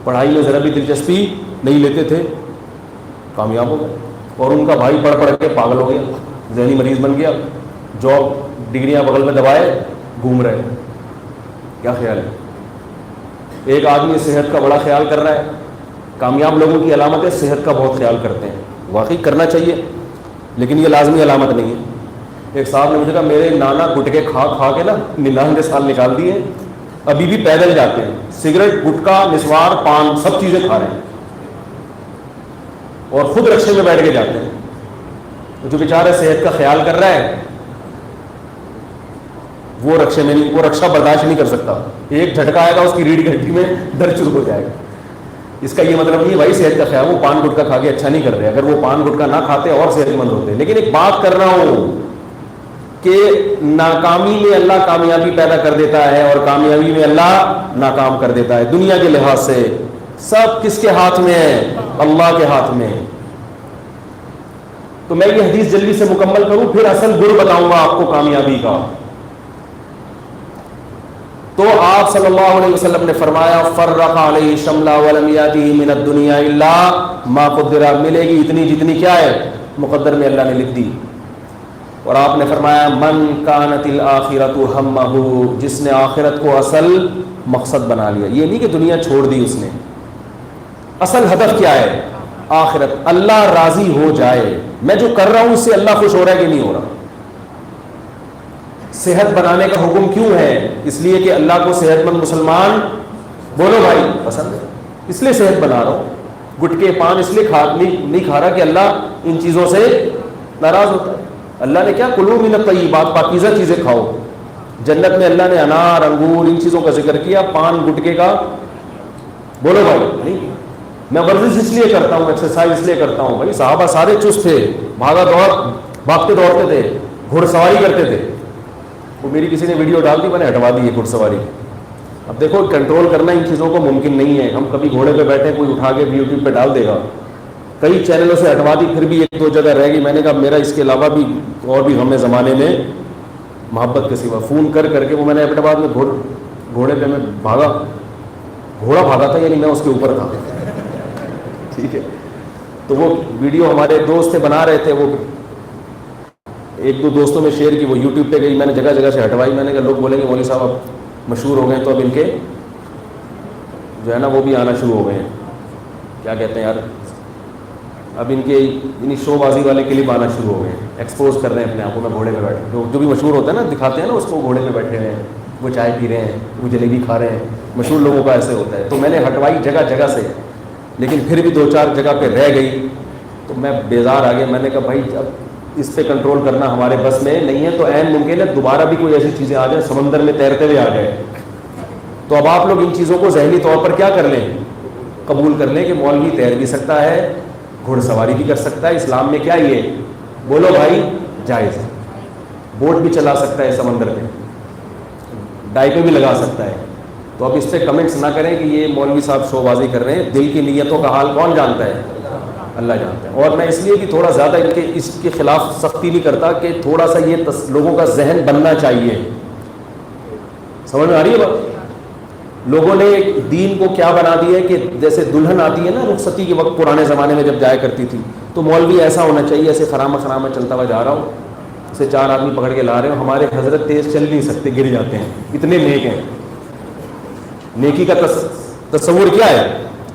پڑھائی میں ذرا بھی دلچسپی نہیں لیتے تھے، کامیاب ہو گئے. اور ان کا بھائی پڑھ کے پاگل ہو گیا، ذہنی مریض بن گیا، جاب ڈگریاں بغل میں دبائے گھوم رہے. کیا خیال ہے؟ ایک آدمی صحت کا بڑا خیال کر رہا ہے. کامیاب لوگوں کی علامت ہے صحت کا بہت خیال کرتے ہیں. واقعی کرنا چاہیے، لیکن یہ لازمی علامت نہیں ہے. ایک صاحب نے مجھے کہا میرے نانا گٹکے کھا کے نا 99 سال نکال دیے، ابھی بھی پیدل جاتے ہیں، سگریٹ، گٹکا، نسوار، پان سب چیزیں کھا رہے ہیں، اور خود رکشے میں بیٹھ کے جاتے ہیں. جو بیچارہ صحت کا خیال کر رہا ہے وہ رکشے میں نہیں، وہ رکشہ برداشت نہیں کر سکتا. ایک جھٹکا آئے گا اس کی ریڑھ کی ہڈی میں درد شروع ہو جائے گا. اس کا یہ مطلب نہیں ہے بھائی صحت کا خیال، وہ پان گٹکا کھا کے اچھا نہیں کر رہے. اگر وہ پان گٹکا نہ کھاتے اور صحت مند ہوتے. لیکن ایک بات کر رہا ہوں کہ ناکامی میں اللہ کامیابی پیدا کر دیتا ہے، اور کامیابی میں اللہ ناکام کر دیتا ہے. دنیا کے لحاظ سے سب کس کے ہاتھ میں ہے؟ اللہ کے ہاتھ میں. تو میں یہ حدیث جلدی سے مکمل کروں، پھر اصل گر بتاؤں گا آپ کو کامیابی کا. تو آپ صلی اللہ علیہ وسلم نے فرمایا فرق علیہ شملا ولم یاتہ من الدنیا الا ما قدر، ملے گی اتنی جتنی کیا ہے مقدر میں اللہ نے لکھ دی. اور آپ نے فرمایا من کانت الآخرۃ ہمہ، جس نے آخرت کو اصل مقصد بنا لیا. یہ نہیں کہ دنیا چھوڑ دی اس نے، اصل ہدف کیا ہے؟ آخرت. اللہ راضی ہو جائے، میں جو کر رہا ہوں اس سے اللہ خوش ہو رہا ہے کہ نہیں ہو رہا. صحت بنانے کا حکم کیوں ہے؟ اس لیے کہ اللہ کو صحت مند مسلمان بولو بھائی پسند ہے، اس لیے صحت بنا رہا ہوں. گٹکے پان اس لیے نہیں کھا رہا کہ اللہ ان چیزوں سے ناراض ہوتا ہے. اللہ نے کیا کلوا من الطیبات، پاکیزہ چیزیں کھاؤ. جنت میں اللہ نے انار، انگور، ان چیزوں کا ذکر کیا، پان گٹکے کا بولو بھائی. نہیں, میں ورزش اس لیے کرتا ہوں, ایکسرسائز اس لیے کرتا ہوں. بھائی صحابہ سارے چست تھے, بھاگتے دوڑتے تھے, گھڑ سواری کرتے تھے. وہ میری کسی نے ویڈیو ڈال دی, میں نے ہٹوا دی ہے گھڑ سواری. اب دیکھو کنٹرول کرنا ان چیزوں کو ممکن نہیں ہے. ہم کبھی گھوڑے پہ بیٹھے, کوئی اٹھا کے یوٹیوب پہ ڈال دے گا. کئی چینلوں سے ہٹوا دی, پھر بھی ایک دو جگہ رہ گئی. میں نے کہا میرا اس کے علاوہ بھی اور بھی ہمیں زمانے میں محبت کے سوا. فون کر کے وہ میں نے اپنے بعد میں گھوڑے پہ میں بھاگا, گھوڑا بھاگا تھا, یعنی میں اس کے اوپر تھا. ٹھیک ہے, تو وہ ویڈیو ہمارے دوست سے بنا رہے تھے, وہ ایک دو دوستوں میں شیئر کی, وہ یوٹیوب پہ گئی. میں نے جگہ جگہ سے ہٹوائی. میں نے کہا لوگ بولیں گے مولوی صاحب اب مشہور ہو گئے تو اب ان کے جو ہے نا وہ بھی آنا شروع ہو گئے ہیں, کیا کہتے ہیں یار, اب ان کے انہیں شو بازی والے کلپ آنا شروع ہو گئے ہیں, ایکسپوز کر رہے ہیں اپنے آپ کو. میں گھوڑے پہ بیٹھے, جو بھی مشہور ہوتا ہے نا دکھاتے ہیں نا اس کو, گھوڑے پہ بیٹھے ہوئے ہیں, وہ چائے پی رہے ہیں, وہ جلیبی کھا رہے ہیں. مشہور لوگوں کا ایسے ہوتا ہے. تو میں نے ہٹوائی جگہ جگہ سے, لیکن پھر بھی دو چار جگہ پہ رہ گئی. تو میں بیزار آ گیا. میں نے کہا بھائی اب اس پہ کنٹرول کرنا ہمارے بس میں نہیں ہے, تو عین ممکن ہے دوبارہ بھی کوئی ایسی چیزیں آ جائیں, سمندر میں تیرتے ہوئے آ گئے. تو اب آپ لوگ ان چیزوں کو ذہنی طور پر کیا کر لیں, قبول کر لیں کہ مولوی تیر بھی سکتا ہے, گھوڑ سواری بھی کر سکتا ہے. اسلام میں کیا یہ, بولو بھائی, جائز ہے. بوٹ بھی چلا سکتا ہے سمندر میں, ڈائی پہ بھی لگا سکتا ہے. تو اب اس پہ کمنٹس نہ کریں کہ یہ مولوی صاحب شو بازی کر رہے ہیں. دل کی نیتوں کا حال کون جانتا ہے, اللہ جانتا ہے. اور میں اس لیے بھی تھوڑا زیادہ اس کے خلاف سختی نہیں کرتا کہ تھوڑا سا یہ لوگوں کا ذہن بننا چاہیے. سمجھ میں آ رہی ہے بات؟ لوگوں نے دین کو کیا بنا دیا ہے کہ جیسے دلہن آتی ہے نا رخصتی کے وقت, پرانے زمانے میں جب جایا کرتی تھی, تو مولوی ایسا ہونا چاہیے ایسے خرامہ چلتا ہوا جا رہا ہو, اسے چار آدمی پکڑ کے لا رہے ہو. ہمارے حضرت تیز چل نہیں سکتے, گر جاتے ہیں, اتنے نیک ہیں. نیکی کا تصور کیا ہے,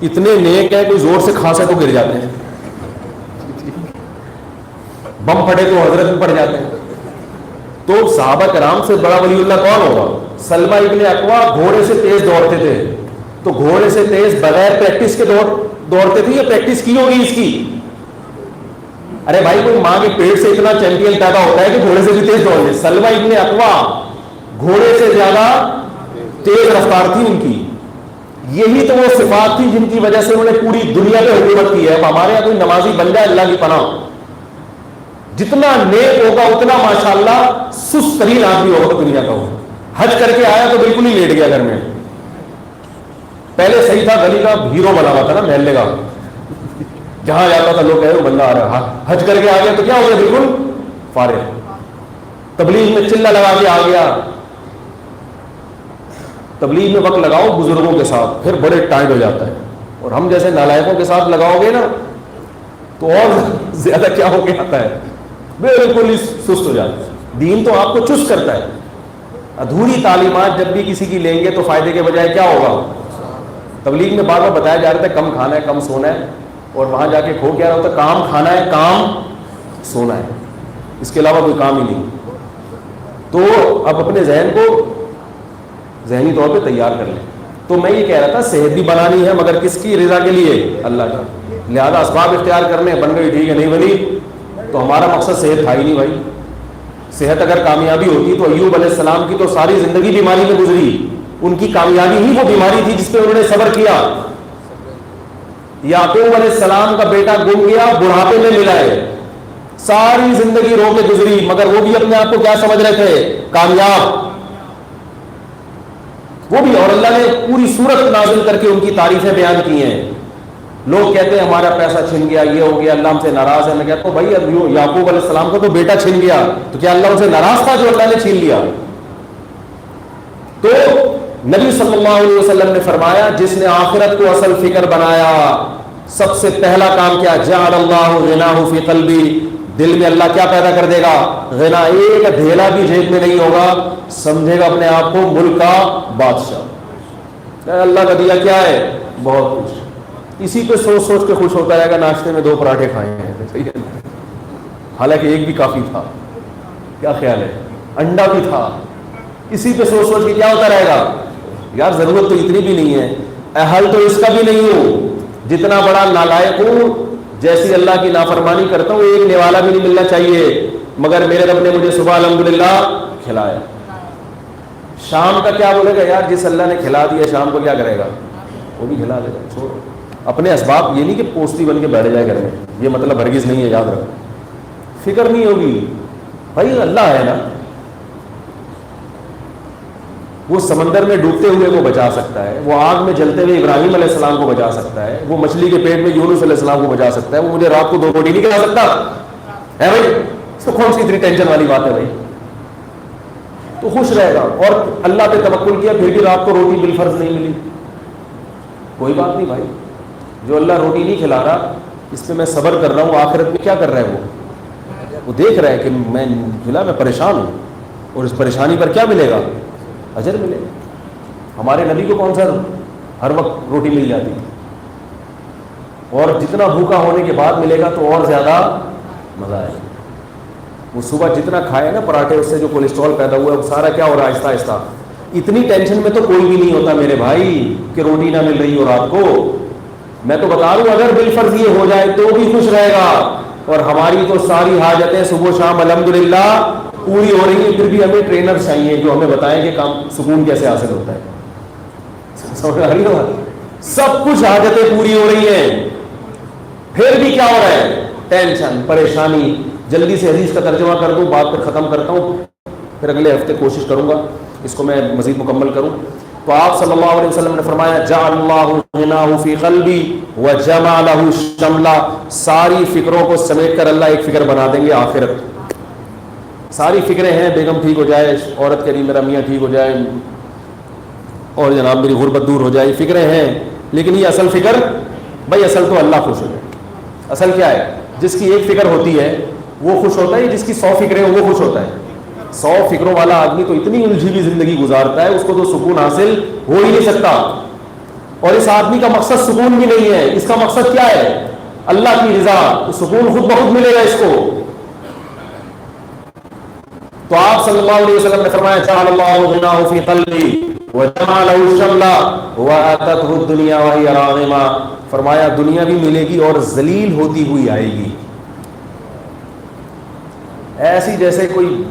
اتنے نیک ہے کوئی زور سے کھانسے تو گر جاتے ہیں, بم پھٹے تو حضرت میں پڑ جاتے ہیں. تو صحابہ کرام سے بڑا ولی اللہ کون ہوگا؟ سلمہ ابن اکوا گھوڑے سے تیز دوڑتے تھے. تو گھوڑے سے تیز بغیر پریکٹس کے دوڑتے تھے یا پریکٹس کی ہوگی اس کی؟ ارے بھائی کوئی ماں کے پیٹ سے اتنا چیمپئن پیدا ہوتا ہے کہ گھوڑے سے بھی تیز دوڑ لے. سلمہ ابن اکوا گھوڑے سے زیادہ تیز رفتار تھی ان کی. یہی تو وہ صفات تھی جن کی وجہ سے انہوں نے پوری دنیا پہ حکومت کی ہے. اب ہمارے یہاں کوئی نمازی بن جائے اللہ کی پناہ, جتنا نیک ہوگا اتنا ماشاءاللہ سست ترین آدمی ہوگا دنیا کا. ہوگا حج کر کے آیا تو بالکل ہی لیٹ گیا گھر میں. پہلے صحیح تھا, گلی کا ہیرو بنا ہوا تھا نا محلے کا, جہاں جاتا تھا لوگ کہے بندہ آ رہا. حج کر کے آ گیا تو کیا ہو گیا, بالکل فارغ. تبلیغ میں چلہ لگا کے آ گیا. تبلیغ میں وقت لگاؤ بزرگوں کے ساتھ, پھر بڑے ٹائٹ ہو جاتا ہے. اور ہم جیسے نالائقوں کے ساتھ لگاؤ گے نا تو اور زیادہ کیا ہو کے آتا ہے, بالکل ہی سست ہو جاتا ہے. دین تو آپ کو چست کرتا ہے. ادھوری تعلیمات جب بھی کسی کی لیں گے تو فائدے کے بجائے کیا ہوگا. تبلیغ میں بار بار بتایا جا رہا تھا کم کھانا ہے کم سونا ہے, اور وہاں جا کے کھو کیا رہا ہوتا, کام کھانا ہے کام سونا ہے, اس کے علاوہ کوئی کام ہی نہیں. تو اب اپنے ذہن کو ذہنی طور پہ تیار کر لیں. تو میں یہ کہہ رہا تھا صحت بھی بنانی ہے, مگر کس کی رضا کے لیے, اللہ کا. لہذا اسباب اختیار کرنے, بن گئی ٹھیک ہے, نہیں بنی تو ہمارا مقصد صحت تھا ہی نہیں بھائی. صحت اگر کامیابی ہوتی تو ایوب علیہ السلام کی تو ساری زندگی بیماری میں گزری. ان کی کامیابی ہی وہ بیماری تھی جس پہ انہوں نے صبر کیا. یعقوب علیہ السلام کا بیٹا گم گیا, بڑھاپے میں ملا ہے, ساری زندگی رو کے گزری, مگر وہ بھی اپنے آپ کو کیا سمجھ رہے تھے, کامیاب. وہ بھی, اور اللہ نے پوری سورت نازل کر کے ان کی تعریفیں بیان کی ہیں. لوگ کہتے ہیں ہمارا پیسہ چھن گیا, یہ ہو گیا, اللہ ہم سے ناراض ہے. میں کہتا ہوں بھائی یعقوب علیہ السلام کو تو بیٹا چھن گیا, تو کیا اللہ ان سے ناراض تھا جو اللہ نے چھین لیا؟ تو نبی صلی اللہ علیہ وسلم نے فرمایا جس نے آخرت کو اصل فکر بنایا, سب سے پہلا کام کیا, جعل اللہ غناہ فی قلبی, دل میں اللہ کیا پیدا کر دے گا, غنا. ایک ڈھیلا بھی جیب میں نہیں ہوگا, سمجھے گا اپنے آپ کو ملک کا بادشاہ. اللہ کا دیا کیا ہے, بہت کچھ. اسی پہ سوچ سوچ کے خوش ہوتا رہے گا, ناشتے میں 2 پراٹھے کھائے ہیں, حالانکہ ایک بھی کافی تھا. کیا خیال ہے, انڈا بھی تھا. اسی پہ سوچ سوچ کے کیا ہوتا رہے گا, یار ضرورت تو اتنی بھی نہیں ہے, اہل تو اس کا بھی نہیں ہوں, جتنا بڑا نالائق ہوں, جیسی اللہ کی نافرمانی کرتا ہوں, ایک نوالا بھی نہیں ملنا چاہیے, مگر میرے رب نے مجھے صبح الحمدللہ کھلایا. شام کا کیا بولے گا, یار جس اللہ نے کھلا دیا شام کو کیا کرے گا, وہ بھی کھلا دے گا. چھوڑو اپنے اسباب. یہ نہیں کہ پوسٹی بن کے بیٹھ جائے گھر میں, یہ مطلب ہرگز نہیں ہے, یاد رکھو. فکر نہیں ہوگی بھائی, اللہ ہے نا, وہ سمندر میں ڈوبتے ہوئے کو بچا سکتا ہے, وہ آگ میں جلتے ہوئے ابراہیم علیہ السلام کو بچا سکتا ہے, وہ مچھلی کے پیٹ میں یونس علیہ السلام کو بچا سکتا ہے, وہ مجھے رات کو 2 روٹی نہیں کھلا سکتا ہے بھائی. اس کو کون سی اتنی ٹینشن والی بات ہے بھائی؟ تو خوش رہے گا. اور اللہ پہ توکل کیا, پھر بھی رات کو روٹی بالفرض نہیں ملی, کوئی بات نہیں بھائی. جو اللہ روٹی نہیں کھلا رہا, اس پہ میں صبر کر رہا ہوں, آخرت میں کیا کر رہا ہے وہ دیکھ رہا ہے کہ میں کھلا, میں پریشان ہوں, اور اس پریشانی پر کیا ملے گا؟ اجر ملے گا. ہمارے نبی کو کون سا ہر وقت روٹی مل جاتی تھی, اور جتنا بھوکا ہونے کے بعد ملے گا تو اور زیادہ مزہ آئے گا. وہ صبح جتنا کھائے نا پراٹھے, اس سے جو کولیسٹرول پیدا ہوا ہے وہ سارا کیا ہو رہا ہے آہستہ آہستہ. اتنی ٹینشن میں تو کوئی بھی نہیں ہوتا میرے بھائی کہ روٹی نہ مل رہی ہو رات کو. میں تو بتا دوں اگر بالفرض یہ ہو جائے تو بھی خوش رہے گا. اور ہماری تو ساری حاجتیں صبح شام الحمدللہ پوری ہو رہی ہیں, پھر بھی ہمیں ٹرینر چاہیے جو ہمیں بتائیں کہ کام سکون کیسے حاصل ہوتا ہے. سمجھ آ رہی ہے بات؟ سب کچھ حاجتیں پوری ہو رہی ہیں, پھر بھی کیا ہو رہا ہے؟ ٹینشن, پریشانی. جلدی سے حدیث کا ترجمہ کر دوں, بات پر ختم کرتا ہوں, پھر اگلے ہفتے کوشش کروں گا اس کو میں مزید مکمل کروں. تو آپ صلی اللہ علیہ وسلم نے فرمایا جعل اللہ غناہ فی قلبی وجمع لہ شملا, ساری فکروں کو سمیٹ کر اللہ ایک فکر بنا دیں گے آخرت. ساری فکریں ہیں, بیگم ٹھیک ہو جائے, عورت کہہ رہی میرا میاں ٹھیک ہو جائے, اور جناب میری غربت دور ہو جائے, فکریں ہیں, لیکن یہ اصل فکر بھائی, اصل تو اللہ خوش ہو جائے. اصل کیا ہے؟ جس کی ایک فکر ہوتی ہے وہ خوش ہوتا ہے, جس کی 100 فکریں ہیں وہ خوش ہوتا ہے. 100 فکروں والا آدمی تو اتنی الجھی ہوئی زندگی گزارتا ہے, اس کو تو سکون حاصل ہو ہی نہیں سکتا. اور اس آدمی کا مقصد سکون بھی نہیں ہے, اس کا مقصد کیا ہے؟ اللہ کی رضا. تو سکون خود بخود ملے گا اس کو. تو آپ صلی اللہ علیہ وسلم نے فرمایا جعل اللہ غناہ فی قلبی وجمع لہ شملا واتته الدنیا وہی راغما. فرمایا دنیا بھی ملے گی اور ذلیل ہوتی ہوئی آئے گی, ایسی جیسے کوئی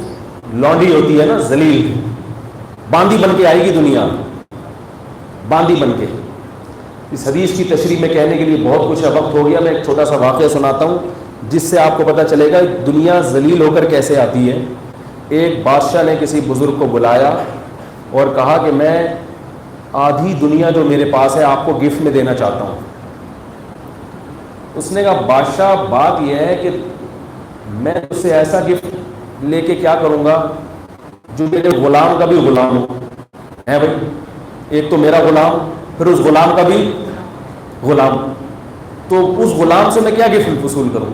لونڈی ہوتی ہے نا, ذلیل, باندی بن کے آئے گی دنیا, باندی بن کے. اس حدیث کی تشریح میں کہنے کے لیے بہت کچھ ہے, وقت ہو گیا. میں ایک چھوٹا سا واقعہ سناتا ہوں جس سے آپ کو پتہ چلے گا دنیا ذلیل ہو کر کیسے آتی ہے. ایک بادشاہ نے کسی بزرگ کو بلایا اور کہا کہ میں آدھی دنیا جو میرے پاس ہے آپ کو گفٹ میں دینا چاہتا ہوں. اس نے کہا بادشاہ بات یہ ہے کہ میں اس سے ایسا گفٹ لے کے کیا کروں گا جو میرے غلام کا بھی غلام ہے بھائی. ایک تو میرا غلام, پھر اس غلام کا بھی غلام, تو اس غلام سے میں کیا گفٹ وصول کروں؟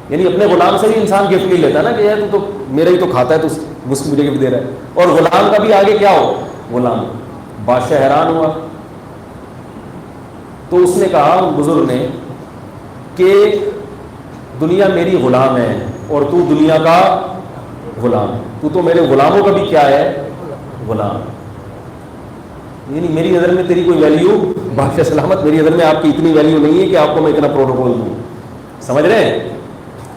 یعنی اپنے غلام سے بھی انسان گفٹ نہیں لیتا نا کہ یار تو میرا ہی تو کھاتا ہے تو مجھے گفٹ دے رہا ہے, اور غلام کا بھی آگے کیا ہو غلام. بادشاہ حیران ہوا. تو اس نے کہا بزرگ نے کہ دنیا میری غلام ہے اور تو دنیا کا غلام, تو میرے غلاموں کا بھی کیا ہے غلام. یعنی میری نظر میں تیری کوئی ویلیو, بادشاہ سلامت, میری نظر میں آپ کی اتنی ویلیو نہیں ہے کہ آپ کو میں اتنا پروٹوکول دوں. سمجھ رہے ہیں؟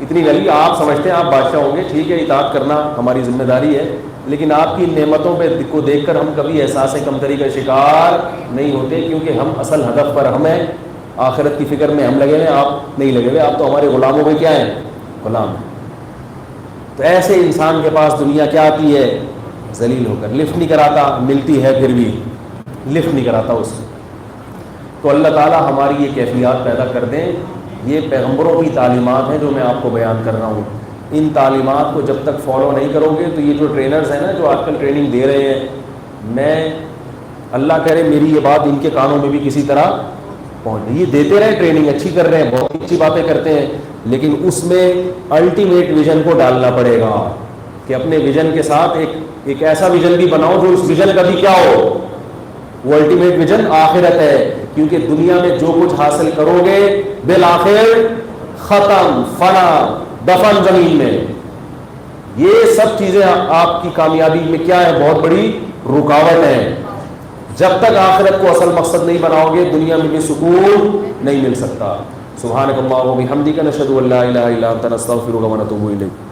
اتنی ویلیو آپ سمجھتے ہیں آپ بادشاہ ہوں گے, ٹھیک ہے, اطاعت کرنا ہماری ذمہ داری ہے, لیکن آپ کی نعمتوں پہ کو دیکھ کر ہم کبھی احساس کمتری کا شکار نہیں ہوتے, کیونکہ ہم اصل ہدف پر ہم ہیں, آخرت کی فکر میں ہم لگے ہوئے, آپ نہیں لگے ہوئے. آپ تو ہمارے غلاموں میں کیا ہیں غلام. تو ایسے انسان کے پاس دنیا کیا آتی ہے ذلیل ہو کر, لفٹ نہیں کراتا, ملتی ہے پھر بھی لفٹ نہیں کراتا اس کو. تو اللہ تعالیٰ ہماری یہ کیفیات پیدا کر دیں. یہ پیغمبروں کی تعلیمات ہیں جو میں آپ کو بیان کر رہا ہوں. ان تعلیمات کو جب تک فالو نہیں کرو گے تو یہ جو ٹرینرز ہیں نا جو آج کل ٹریننگ دے رہے ہیں, میں اللہ کہہ رہے میری یہ بات ان کے کانوں میں بھی کسی طرح پہنچ, یہ دیتے رہے ٹریننگ, اچھی کر رہے ہیں, بہت اچھی باتیں کرتے ہیں, لیکن اس میں الٹیمیٹ ویژن کو ڈالنا پڑے گا کہ اپنے ویژن کے ساتھ ایک ایسا ویژن بھی بناؤ جو اس ویژن کا بھی کیا ہو, وہ الٹیمیٹ ویژن آخرت ہے. کیونکہ دنیا میں جو کچھ حاصل کرو گے بالآخر ختم, فنا, دفن زمین میں. یہ سب چیزیں آپ کی کامیابی میں کیا ہے بہت بڑی رکاوٹ ہے. جب تک آخرت کو اصل مقصد نہیں بناؤ گے دنیا میں بھی سکون نہیں مل سکتا. سبحانک اللہم و بحمدک نشہد ان لا الہ الا انت نستغفرک و نتوب الیک.